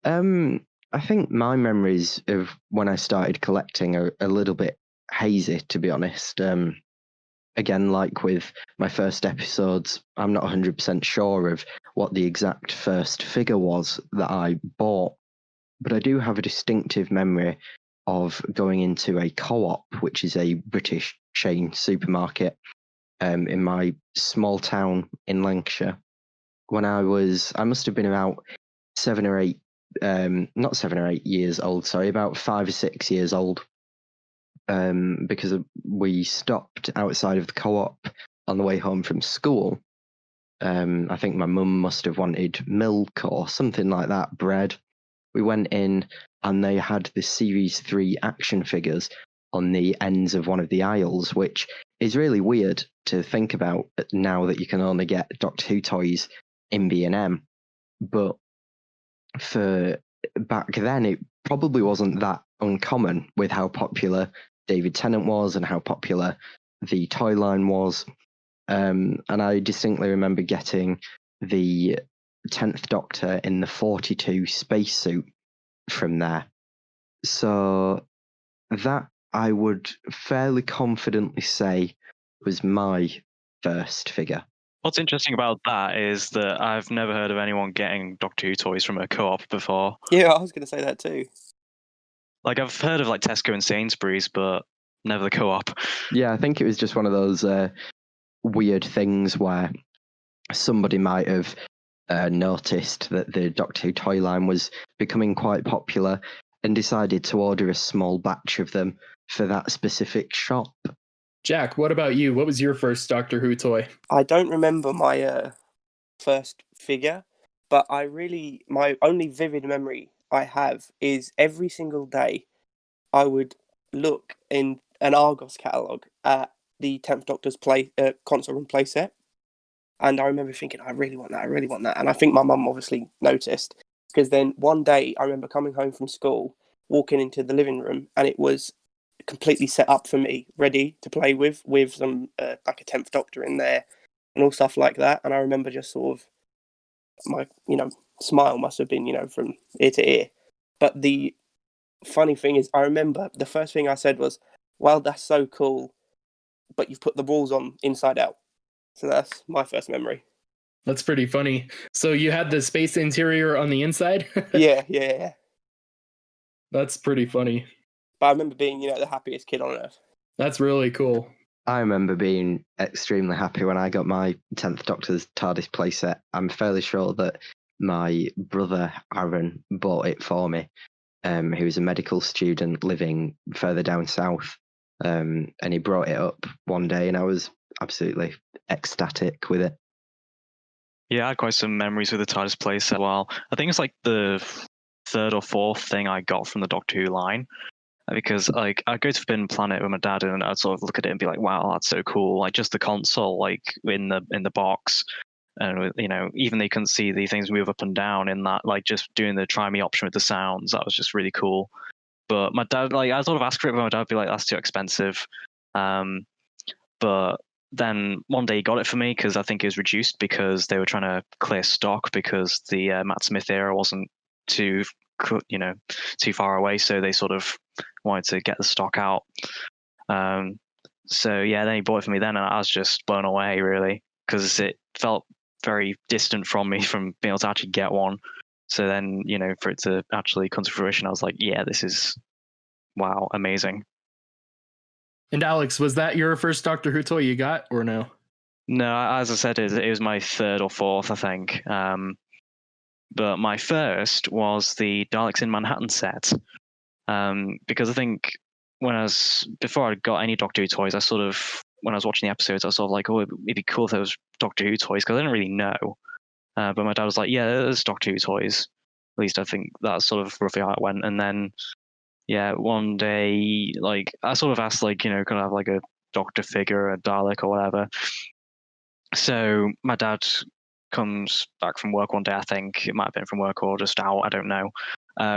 I think my memories of when I started collecting are a little bit hazy, to be honest. Again, like with my first episodes, I'm not 100% sure of what the exact first figure was that I bought, but I do have a distinctive memory of going into a Co-op, which is a British chain supermarket, in my small town in Lancashire. When I must have been about 7 or 8, not 7 or 8 years old, sorry, about 5 or 6 years old. Because we stopped outside of the Co-op on the way home from school. I think my mum must have wanted milk or something like that, bread. We went in and they had the Series 3 action figures on the ends of one of the aisles, which is really weird to think about now that you can only get Doctor Who toys in B&M. But for back then, it probably wasn't that uncommon with how popular David Tennant was and how popular the toy line was. And I distinctly remember getting the 10th Doctor in the 42 spacesuit from there. So that I would fairly confidently say was my first figure. What's interesting about that is that I've never heard of anyone getting Doctor Who toys from a Co-op before. Yeah, I was going to say that too. Like, I've heard of like Tesco and Sainsbury's, but never the Co-op. Yeah, I think it was just one of those weird things where somebody might have noticed that the Doctor Who toy line was becoming quite popular and decided to order a small batch of them for that specific shop. Jack, what about you? What was your first Doctor Who toy? I don't remember my first figure, but my only vivid memory I have is every single day I would look in an Argos catalogue at the 10th Doctor's console and playset. And I remember thinking, I really want that, I really want that. And I think my mum obviously noticed, because then one day I remember coming home from school, walking into the living room, and it was completely set up for me, ready to play with some like a 10th Doctor in there and all stuff like that. And I remember just sort of my, smile must have been, from ear to ear. But the funny thing is, I remember the first thing I said was, well, that's so cool, but you've put the rules on inside out. So that's my first memory. That's pretty funny. So you had the space interior on the inside? Yeah. That's pretty funny. But I remember being, the happiest kid on earth. That's really cool. I remember being extremely happy when I got my 10th Doctor's TARDIS playset. I'm fairly sure that my brother Aaron bought it for me. He was a medical student living further down south. And he brought it up one day, and I was absolutely ecstatic with it. Yeah, I had quite some memories with the TARDIS playset as well. I think it's like the third or fourth thing I got from the Doctor Who line. Because I'd go to Forbidden Planet with my dad, and I'd sort of look at it and be like, "Wow, that's so cool!" Like just the console, like in the box, and even they couldn't see the things move up and down in that, like just doing the try me option with the sounds. That was just really cool. But my dad, I sort of asked for it, but my dad would be like, "That's too expensive." But then one day he got it for me because I think it was reduced because they were trying to clear stock because the Matt Smith era wasn't too far away, so they sort of wanted to get the stock out. So yeah, then he bought it for me then, and I was just blown away really, because it felt very distant from me from being able to actually get one. So then, for it to actually come to fruition, I was like, yeah, this is, wow, amazing. And Alex, was that your first Doctor Who toy you got, or no? No, as I said, it was my third or fourth, I think. But my first was the Daleks in Manhattan set. Because I think before I got any Doctor Who toys, when I was watching the episodes, I was sort of like, oh, it'd be cool if there was Doctor Who toys, because I didn't really know. But my dad was like, yeah, there's Doctor Who toys. At least I think that's sort of roughly how it went. And then, yeah, one day, I sort of asked, could I have like a Doctor figure, a Dalek or whatever? So my dad comes back from work one day, I think it might have been from work or just out, I don't know,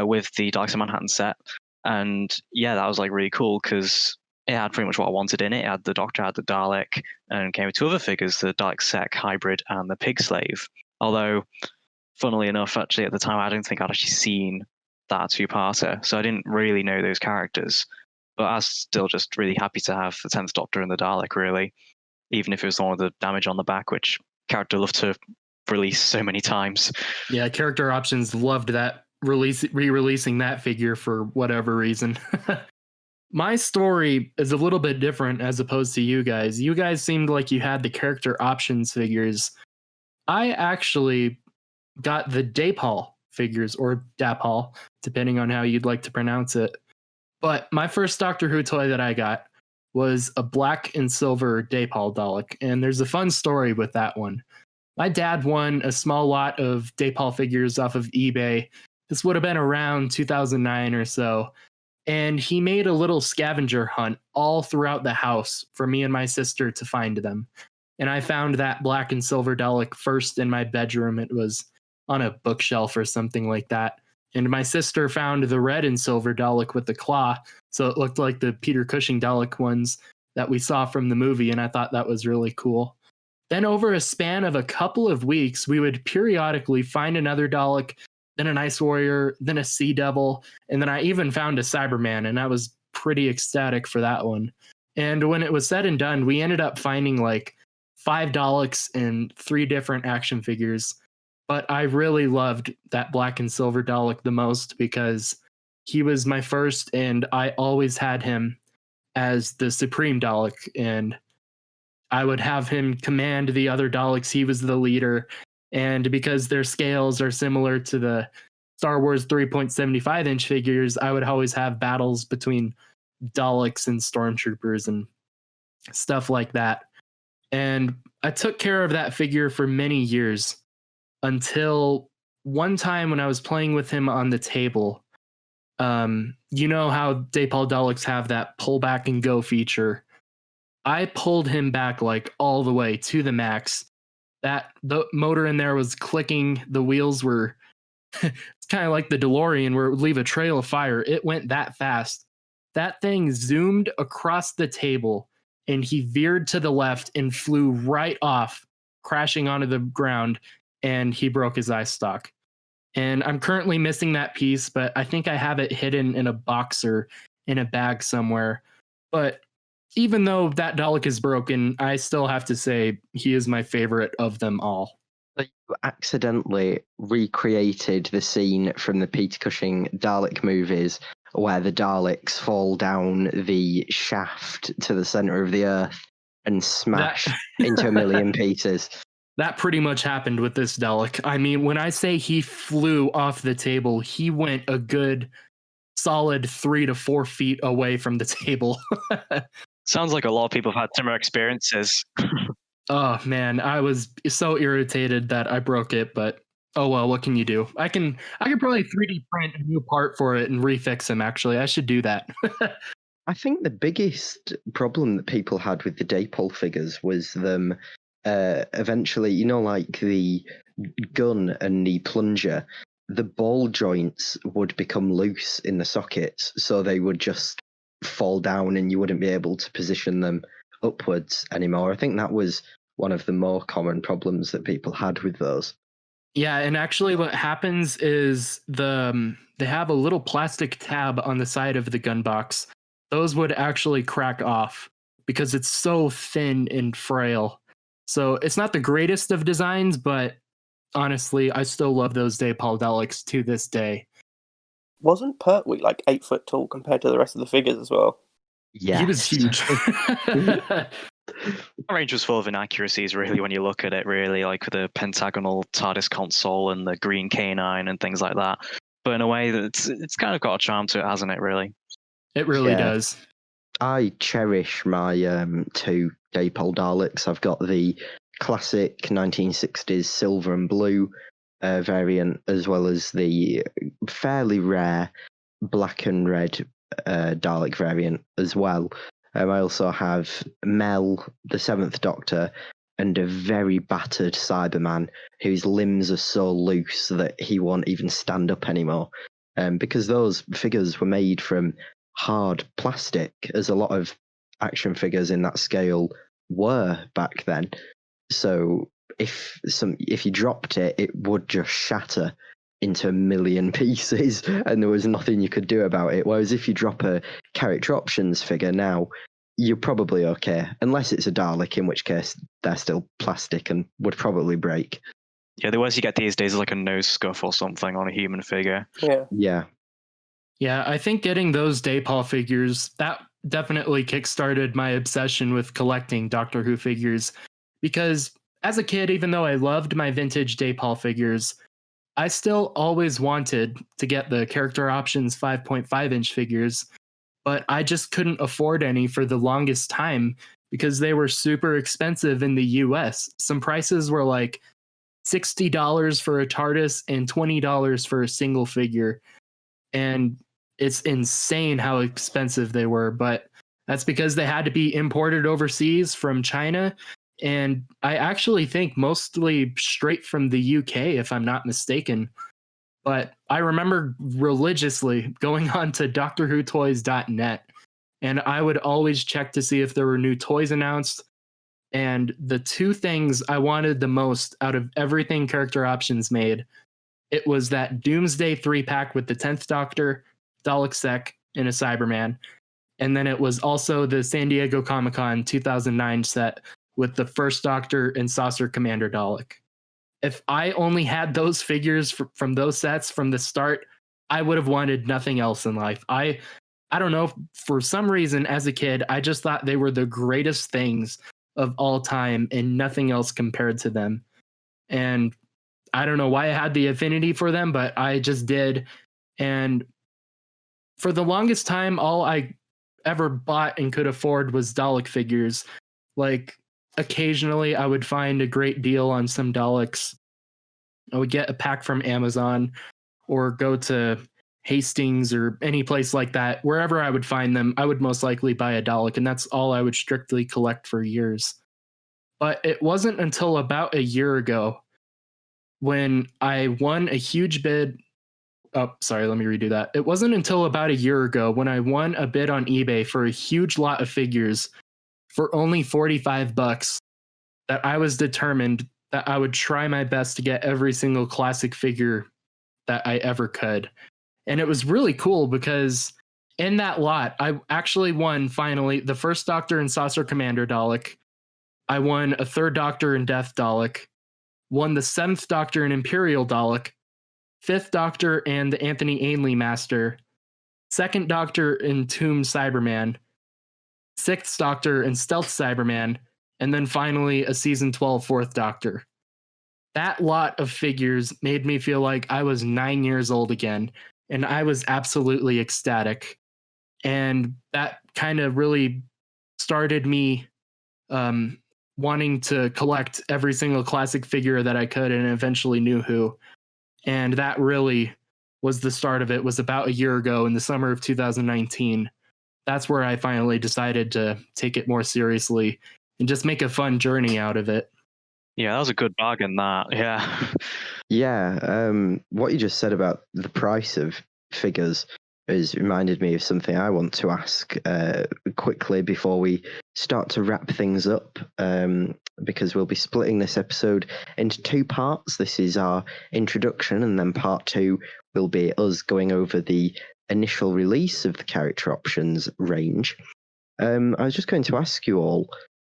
with the Daleks in Manhattan set. And yeah, that was really cool because it had pretty much what I wanted in it. It had the Doctor, had the Dalek, and came with two other figures, the Dalek Sec Hybrid and the Pig Slave. Although, funnily enough, actually at the time I don't think I'd actually seen that two-parter, so I didn't really know those characters. But I was still just really happy to have the 10th Doctor and the Dalek, really, even if it was the one with the damage on the back, which character loved to release so many times. Yeah, Character Options loved that re-releasing that figure for whatever reason. My story is a little bit different as opposed to you guys. You guys seemed like you had the Character Options figures. I actually got the Dapal figures, or Dapal, depending on how you'd like to pronounce it. But my first Doctor Who toy that I got was a black and silver Dapal Dalek, and there's a fun story with that one. My dad won a small lot of Dapal figures off of eBay. This would have been around 2009 or so. And he made a little scavenger hunt all throughout the house for me and my sister to find them. And I found that black and silver Dalek first in my bedroom. It was on a bookshelf or something like that. And my sister found the red and silver Dalek with the claw. So it looked like the Peter Cushing Dalek ones that we saw from the movie. And I thought that was really cool. Then over a span of a couple of weeks, we would periodically find another Dalek, then an Ice Warrior, then a Sea Devil, and then I even found a Cyberman, and I was pretty ecstatic for that one. And when it was said and done, we ended up finding 5 Daleks and 3 different action figures. But I really loved that black and silver Dalek the most because he was my first, and I always had him as the Supreme Dalek, and I would have him command the other Daleks. He was the leader. And because their scales are similar to the Star Wars 3.75-inch figures, I would always have battles between Daleks and Stormtroopers and stuff like that. And I took care of that figure for many years until one time when I was playing with him on the table, you know how Daypal Daleks have that pull back and go feature. I pulled him back like all the way to the max. That the motor in there was clicking. The wheels were it's kind of like the DeLorean where it would leave a trail of fire. It went that fast. That thing zoomed across the table and he veered to the left and flew right off, crashing onto the ground, and he broke his eye stalk. And I'm currently missing that piece, but I think I have it hidden in a box or in a bag somewhere. But even though that Dalek is broken, I still have to say he is my favorite of them all. So you accidentally recreated the scene from the Peter Cushing Dalek movies where the Daleks fall down the shaft to the center of the Earth and smash into a million pieces. That pretty much happened with this Dalek. I mean, when I say he flew off the table, he went a good solid 3 to 4 feet away from the table. Sounds like a lot of people have had similar experiences. Oh man, I was so irritated that I broke it, but oh well, what can you do? I can probably 3D print a new part for it and refix him. Actually, I should do that. I think the biggest problem that people had with the Daypal figures was them eventually, you know, like the gun and the plunger, the ball joints would become loose in the sockets, so they would just fall down and you wouldn't be able to position them upwards anymore. I think that was one of the more common problems that people had with those. Yeah, and actually what happens is they have a little plastic tab on the side of the gun box. Those would actually crack off because it's so thin and frail. So it's not the greatest of designs, but honestly, I still love those Daypal Daleks to this day. Wasn't Pertwee like 8 foot tall compared to the rest of the figures as well? Yeah, He was huge. The range was full of inaccuracies, really, when you look at it, really, like the pentagonal TARDIS console and the green canine and things like that. But in a way, that it's kind of got a charm to it, hasn't it, really? It really does. I cherish my 2 Daypal Daleks. I've got the classic 1960s silver and blue variant, as well as the fairly rare black and red Dalek variant as well. I also have Mel, the 7th Doctor, and a very battered Cyberman whose limbs are so loose that he won't even stand up anymore. Because those figures were made from hard plastic, as a lot of action figures in that scale were back then. So if you dropped it, it would just shatter into a million pieces and there was nothing you could do about it. Whereas if you drop a character options figure now, you're probably okay, unless it's a Dalek, in which case they're still plastic and would probably break. Yeah, the worst you get these days is like a nose scuff or something on a human figure. Yeah. Yeah, I think getting those Daypal figures, that definitely kickstarted my obsession with collecting Doctor Who figures. Because as a kid, even though I loved my vintage Daypal figures, I still always wanted to get the character options 5.5-inch figures, but I just couldn't afford any for the longest time because they were super expensive in the US. Some prices were like $60 for a TARDIS and $20 for a single figure. And it's insane how expensive they were, but that's because they had to be imported overseas from China. And I actually think mostly straight from the UK, if I'm not mistaken. But I remember religiously going on to DoctorWhoToys.net, and I would always check to see if there were new toys announced. And the 2 things I wanted the most out of everything Character Options made, it was that Doomsday 3-pack with the 10th Doctor, Dalek Sec, and a Cyberman. And then it was also the San Diego Comic-Con 2009 set with the 1st Doctor and Saucer Commander Dalek. If I only had those figures from those sets from the start, I would have wanted nothing else in life. I don't know, for some reason as a kid, I just thought they were the greatest things of all time and nothing else compared to them. And I don't know why I had the affinity for them, but I just did. And for the longest time, all I ever bought and could afford was Dalek figures. Like, occasionally I would find a great deal on some Daleks, I would get a pack from Amazon or go to Hastings or any place like that. Wherever I would find them, I would most likely buy a Dalek, and that's all I would strictly collect for years. But it wasn't until about a year ago when I won a huge bid. Oh, sorry, let me redo that. It wasn't until about a year ago when I won a bid on eBay for a huge lot of figures for only $45 that I was determined that I would try my best to get every single classic figure that I ever could. And it was really cool because in that lot, I actually won finally the first Doctor and Saucer Commander Dalek. I won a third Doctor and Death Dalek, won the seventh Doctor and Imperial Dalek, fifth Doctor and the Anthony Ainley Master, second Doctor and Tomb Cyberman, sixth Doctor and Stealth Cyberman, and then finally a season 12 fourth Doctor. That lot of figures made me feel like I was 9 years old again, and I was absolutely ecstatic. And that kind of really started me wanting to collect every single classic figure that I could, and eventually knew who. And that really was the start of it. Was about a year ago in the summer of 2019. That's where I finally decided to take it more seriously and just make a fun journey out of it. Yeah, that was a good bargain, that. Yeah. Yeah, what you just said about the price of figures has reminded me of something I want to ask quickly before we start to wrap things up, because we'll be splitting this episode into two parts. This is our introduction, and then part two will be us going over the initial release of the character options range. I was just going to ask you all,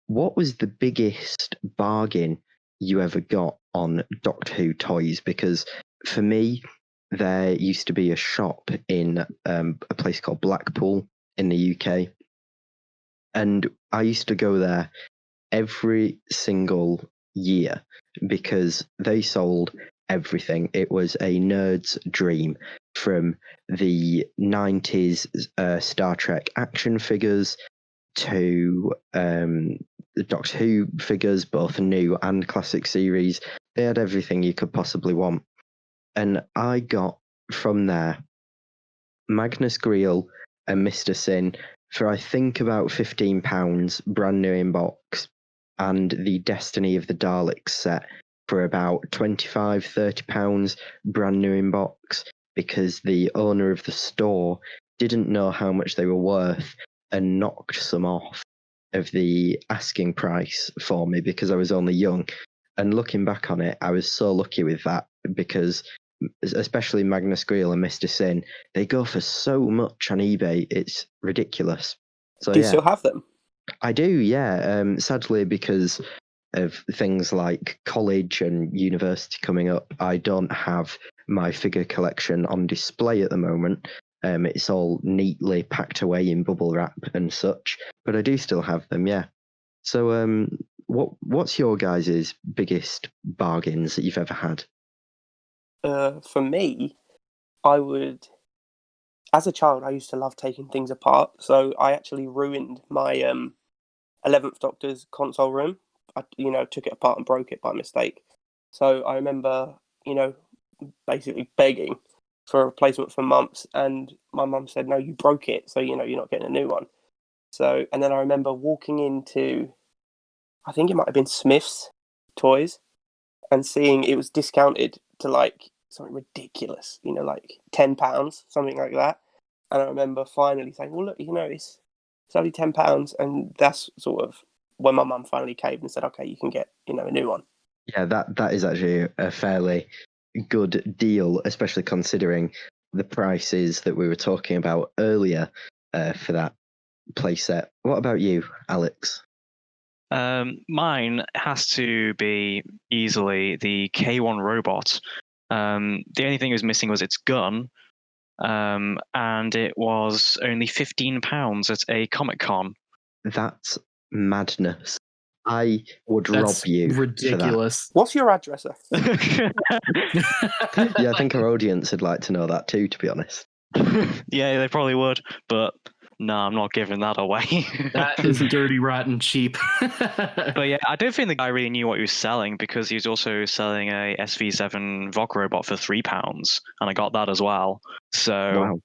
what was the biggest bargain you ever got on Doctor Who toys? Because for me, there used to be a shop in a place called Blackpool in the UK, and I used to go there every single year because they sold everything. It was a nerd's dream, from the 90s Star Trek action figures to the Doctor Who figures, both new and classic series. They had everything you could possibly want. And I got from there Magnus Greel and Mr. Sin for I think about £15, brand new in box, and the Destiny of the Daleks set for about £25-30, brand new in box, because the owner of the store didn't know how much they were worth and knocked some off of the asking price for me because I was only young. And looking back on it, I was so lucky with that, because especially Magnus Greel and Mr. Sin, they go for so much on eBay, it's ridiculous. So Do you still have them? I do, yeah. Sadly, because of things like college and university coming up, I don't have my figure collection on display at the moment. It's all neatly packed away in bubble wrap and such, but I do still have them, yeah. So what's your guys' biggest bargains that you've ever had? For me, as a child, I used to love taking things apart. So I actually ruined my 11th Doctor's console room. I, took it apart and broke it by mistake. So I remember, basically begging for a replacement for months, and my mum said, "No, you broke it, so you're not getting a new one." So, and then I remember walking into, I think it might have been Smith's Toys, and seeing it was discounted to like something ridiculous, like £10, something like that. And I remember finally saying, "Well, look, it's only £10," and that's sort of when my mum finally caved and said, "Okay, you can get a new one." Yeah, that is actually a fairly good deal, especially considering the prices that we were talking about earlier for that playset. What about you, Alex? Mine has to be easily the K1 robot. The only thing it was missing was its gun, and it was only £15 at a Comic-Con. That's madness. I would That's rob you ridiculous. What's your address, sir? Yeah, I think our audience would like to know that too, to be honest. Yeah, they probably would, but No, I'm not giving that away. That is dirty, rotten, cheap. But yeah, I don't think the guy really knew what he was selling, because he was also selling a SV7 VOG robot for £3, and I got that as well. So Wow.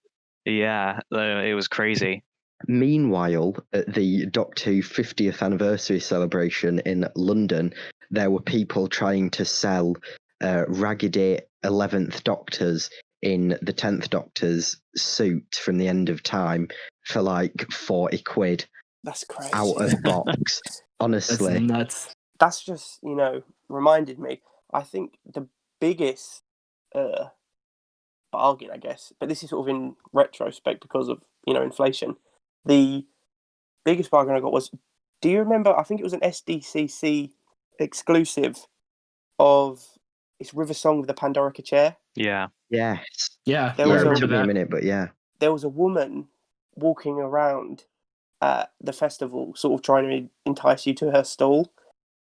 yeah, it was crazy. Meanwhile, at the Doctor Who 50th anniversary celebration in London, there were people trying to sell raggedy 11th Doctors in the 10th Doctor's suit from the end of time for like 40 quid That's crazy. out of box. That's Honestly. nuts. That's just, reminded me. I think the biggest bargain, I guess, but this is sort of in retrospect because of, inflation. The biggest bargain I got was, do you remember, I think it was an SDCC exclusive of, it's River Song of the Pandorica Chair. Yeah. Yes. Yeah, There I was It remember took me a that. minute, but yeah. There was a woman walking around at the festival, sort of trying to entice you to her stall,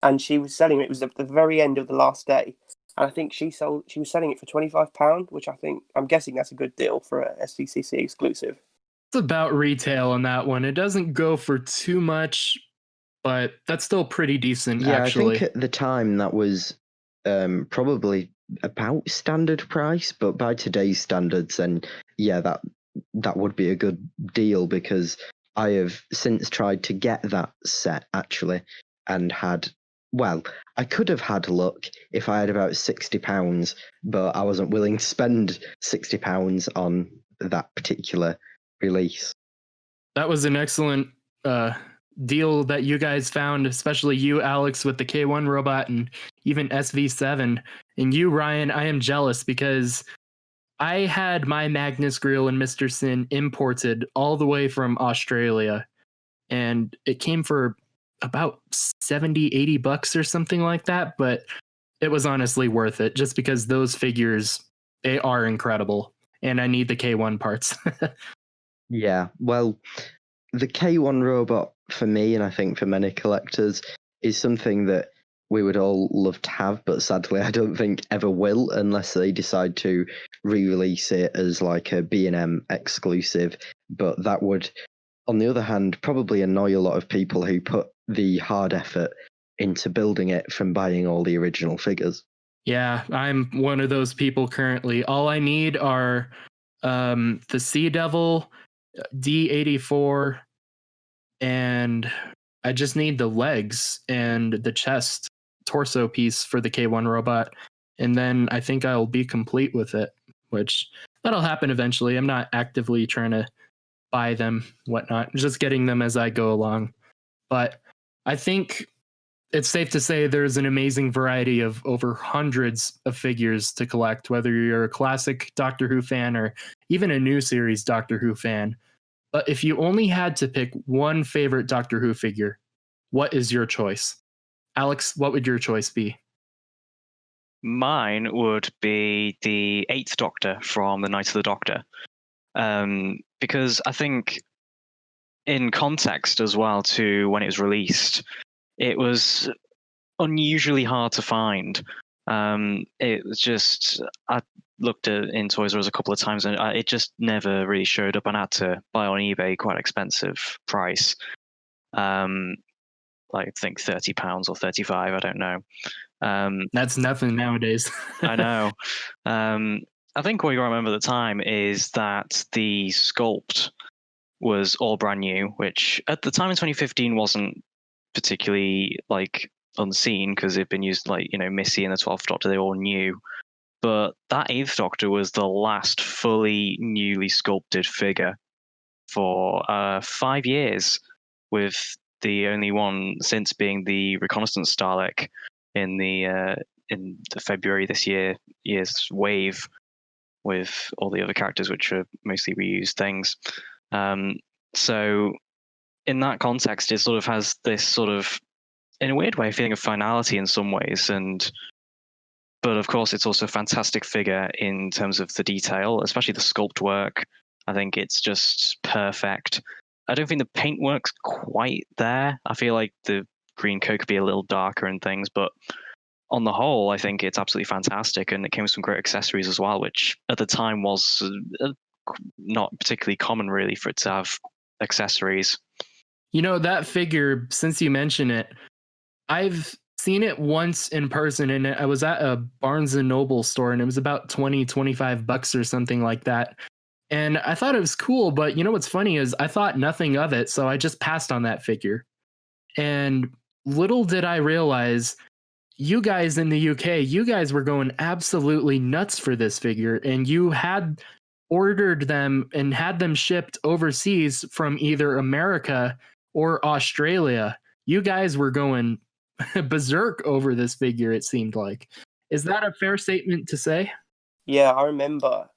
and she was selling it. It was at the very end of the last day, and I think she was selling it for £25, which I'm guessing that's a good deal for a SDCC exclusive. It's about retail on that one. It doesn't go for too much, but that's still pretty decent, Yeah, actually. I think at the time that was probably about standard price, but by today's standards, then yeah, that would be a good deal, because I have since tried to get that set actually, and I could have had luck if I had about £60, but I wasn't willing to spend £60 on that particular release. That was an excellent deal that you guys found, especially you, Alex, with the K1 robot, and even SV7. And you, Ryan, I am jealous because I had my Magnus Grill and Mr. Sin imported all the way from Australia, and it came for about 70-80 bucks or something like that, but it was honestly worth it just because those figures, they are incredible, and I need the K1 parts. Yeah, well, the K1 robot for me, and I think for many collectors, is something that we would all love to have, but sadly I don't think ever will, unless they decide to re-release it as like a B&M exclusive. But that would, on the other hand, probably annoy a lot of people who put the hard effort into building it from buying all the original figures. Yeah, I'm one of those people currently. All I need are the Sea Devil, D84, and I just need the legs and the chest torso piece for the K1 robot, and then I think I'll be complete with it, which that'll happen eventually. I'm not actively trying to buy them, whatnot, just getting them as I go along. But I think it's safe to say there's an amazing variety of over hundreds of figures to collect, whether you're a classic Doctor Who fan or even a new series Doctor Who fan. But if you only had to pick one favorite Doctor Who figure, what is your choice? Alex, what would your choice be? Mine would be the 8th Doctor from the Night of the Doctor. Because I think, in context as well to when it was released, it was unusually hard to find. It was just, I looked at in Toys R Us a couple of times, and it just never really showed up, and I had to buy on eBay quite expensive price. Like I think £30 or 35, I don't know. That's nothing nowadays. I know. I think what you remember at the time is that the sculpt was all brand new, which at the time in 2015 wasn't particularly like unseen, because it'd been used, like, Missy and the 12th Doctor, they all knew. But that 8th Doctor was the last fully newly sculpted figure for 5 years, with the only one since being the Reconnaissance Dalek in the February this year's wave, with all the other characters, which are mostly reused things. So in that context, it sort of has this sort of, in a weird way, feeling of finality in some ways, but of course it's also a fantastic figure in terms of the detail, especially the sculpt work. I think it's just perfect. I don't think the paint work's quite there. I feel like the green coat could be a little darker and things, but on the whole, I think it's absolutely fantastic, and it came with some great accessories as well, which at the time was not particularly common, really, for it to have accessories. You know, that figure, since you mention it, I've seen it once in person, and I was at a Barnes and Noble store, and it was about 25 bucks or something like that. And I thought it was cool, but you know what's funny is I thought nothing of it, so I just passed on that figure. And little did I realize, you guys in the UK, you guys were going absolutely nuts for this figure, and you had ordered them and had them shipped overseas from either America or Australia. You guys were going berserk over this figure, it seemed like. Is that a fair statement to say? Yeah, I remember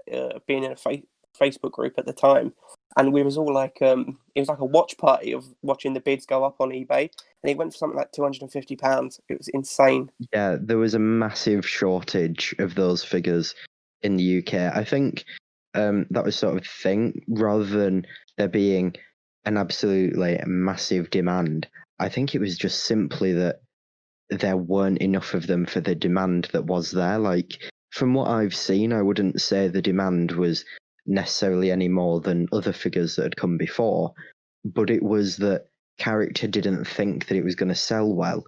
being in a Facebook group at the time, and we was all like, it was like a watch party of watching the bids go up on eBay, and it went for something like £250. It was insane. Yeah, there was a massive shortage of those figures in the UK. I think that was sort of the thing. Rather than there being an absolutely massive demand, I think it was just simply that there weren't enough of them for the demand that was there. Like, from what I've seen, I wouldn't say the demand was necessarily any more than other figures that had come before, but it was that character didn't think that it was going to sell well,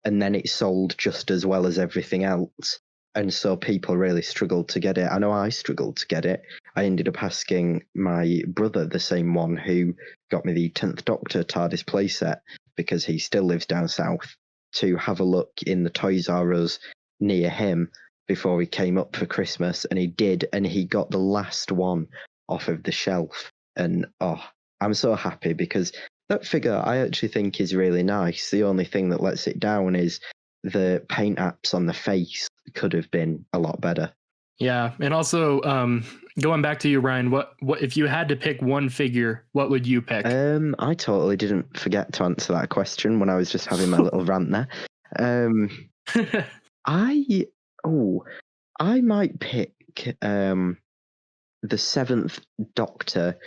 and then it sold just as well as everything else, and so people really struggled to get it. I know I struggled to get it. I ended up asking my brother, the same one who got me the 10th Doctor TARDIS playset, because he still lives down south, to have a look in the Toys R Us near him before he came up for Christmas, and he did, and he got the last one off of the shelf. And I'm so happy, because that figure I actually think is really nice. The only thing that lets it down is the paint apps on the face could have been a lot better. Yeah, and also going back to you, Ryan, what if you had to pick one figure, what would you pick? I totally didn't forget to answer that question when I was just having my little rant there. I might pick the 7th Doctor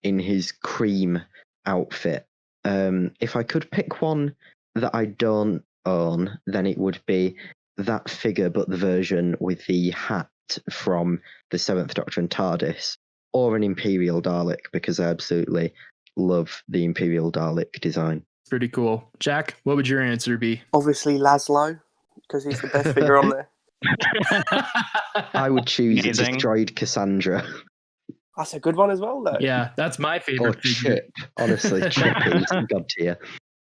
in his cream outfit. If I could pick one that I don't own, then it would be that figure, but the version with the hat from the 7th Doctor and TARDIS, or an Imperial Dalek, because I absolutely love the Imperial Dalek design. Pretty cool. Jack, what would your answer be? Obviously Laszlo, because he's the best figure on there. I would choose Amazing. Destroyed Cassandra. That's a good one as well, though. Yeah, that's my Or favorite figure. Chip. Honestly, Chip is god tier.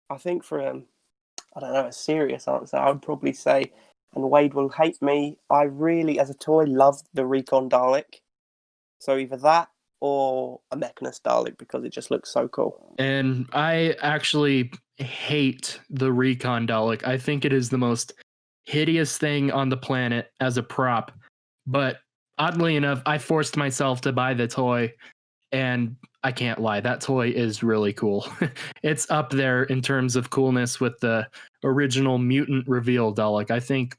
I think for I don't know, a serious answer, I would probably say, and Wade will hate me, I really, as a toy, loved the Recon Dalek. So either that or a Mechanist Dalek, because it just looks so cool. And I actually hate the Recon Dalek. I think it is the most hideous thing on the planet as a prop. But oddly enough, I forced myself to buy the toy, and I can't lie, that toy is really cool. It's up there in terms of coolness with the original Mutant Reveal Dalek. I think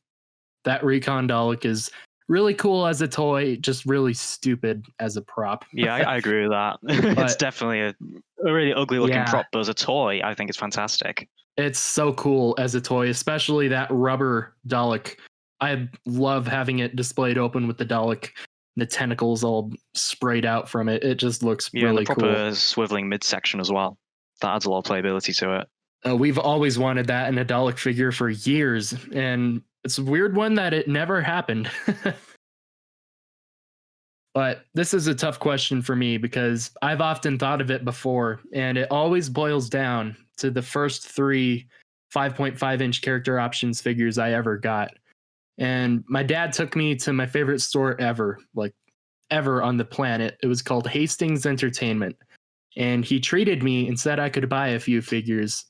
that Recon Dalek is really cool as a toy, just really stupid as a prop. Yeah, I agree with that. It's But- definitely a really ugly looking Yeah. prop, but as a toy, I think it's fantastic. It's so cool as a toy, especially that rubber Dalek. I love having it displayed open with the Dalek, the tentacles all sprayed out from it. It just looks Yeah, and really the cool. proper swiveling midsection as well. That adds a lot of playability to it. We've always wanted that in a Dalek figure for years, and it's a weird one that it never happened. But this is a tough question for me because I've often thought of it before, and it always boils down to the first 3 5.5-inch character options figures I ever got. And my dad took me to my favorite store ever, like ever on the planet. It was called Hastings Entertainment. And he treated me and said I could buy a few figures.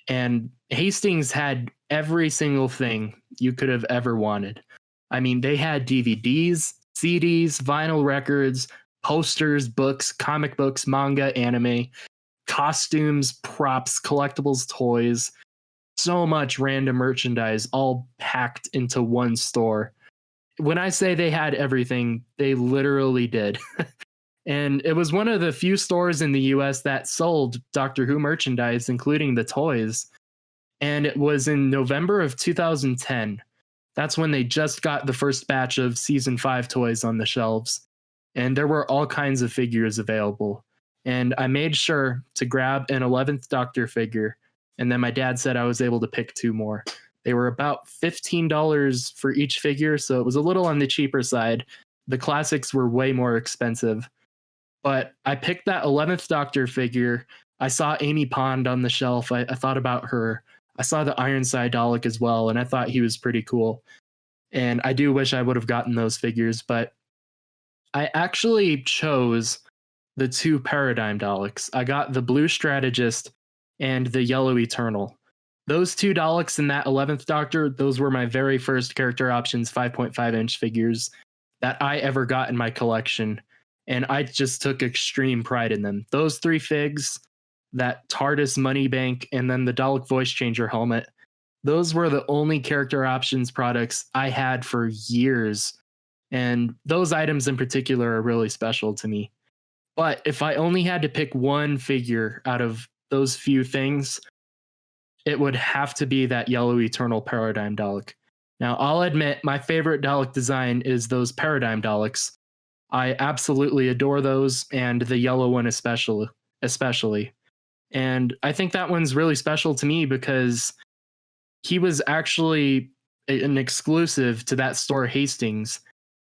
And Hastings had every single thing you could have ever wanted. I mean, they had DVDs, CDs, vinyl records, posters, books, comic books, manga, anime, costumes, props, collectibles, toys, so much random merchandise all packed into one store. When I say they had everything, they literally did. And it was one of the few stores in the US that sold Doctor Who merchandise, including the toys. And it was in November of 2010. That's when they just got the first batch of season 5 toys on the shelves. And there were all kinds of figures available. and I made sure to grab an 11th Doctor figure. And then my dad said I was able to pick 2 more. They were about $15 for each figure, so it was a little on the cheaper side. The classics were way more expensive. But I picked that 11th Doctor figure. I saw Amy Pond on the shelf. I thought about her. I saw the Ironside Dalek as well, and I thought he was pretty cool. And I do wish I would have gotten those figures, but I actually chose the 2 Paradigm Daleks. I got the Blue Strategist and the Yellow Eternal. Those 2 Daleks in that 11th Doctor, those were my very first character options 5.5-inch figures that I ever got in my collection. And I just took extreme pride in them. Those 3 figs, that TARDIS money bank, and then the Dalek voice changer helmet, those were the only character options products I had for years. And those items in particular are really special to me. But if I only had to pick one figure out of those few things, it would have to be that Yellow Eternal Paradigm Dalek. Now, I'll admit my favorite Dalek design is those Paradigm Daleks. I absolutely adore those, and the yellow one especially. And I think that one's really special to me because he was actually an exclusive to that store, Hastings.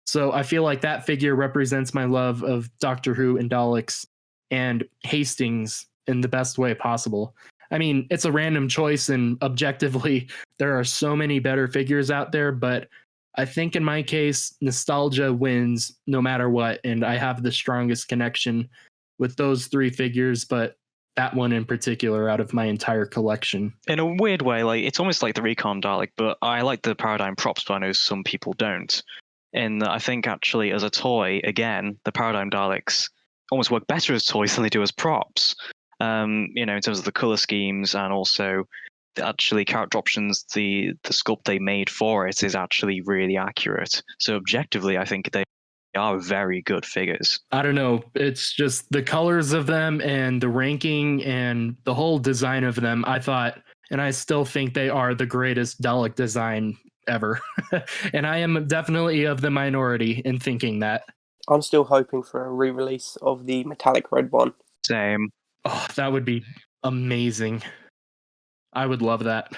So I feel like that figure represents my love of Doctor Who and Daleks and Hastings in the best way possible. I mean, it's a random choice, and objectively, there are so many better figures out there, but I think in my case, nostalgia wins no matter what, and I have the strongest connection with those 3 figures, but that one in particular out of my entire collection. In a weird way, like it's almost like the Recon Dalek, but I like the Paradigm props, but I know some people don't. And I think actually as a toy, again, the Paradigm Daleks almost work better as toys than they do as props. In terms of the color schemes and also actually character options, the sculpt they made for it is actually really accurate. So objectively, I think they are very good figures. I don't know. It's just the colors of them and the ranking and the whole design of them. I thought, and I still think they are the greatest Dalek design ever. And I am definitely of the minority in thinking that. I'm still hoping for a re-release of the metallic red one. Same. Oh, that would be amazing. I would love that.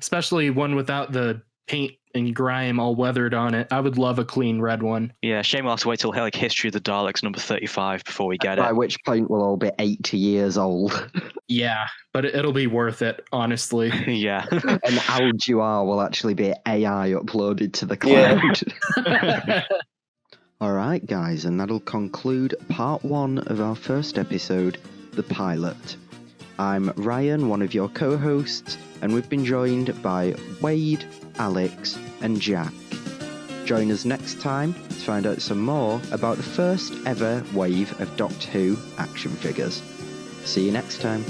Especially one without the paint and grime all weathered on it. I would love a clean red one. Yeah, shame we'll have to wait till like History of the Daleks number 35 before we get it. By which point we'll all be 80 years old. Yeah, but it'll be worth it, honestly. Yeah. And Al will actually be AI uploaded to the cloud. Yeah. All right, guys, and that'll conclude part 1 of our first episode, The Pilot. I'm Ryan, one of your co-hosts, and we've been joined by Wade, Alex, and Jack. Join us next time to find out some more about the first ever wave of Doctor Who action figures. See you next time.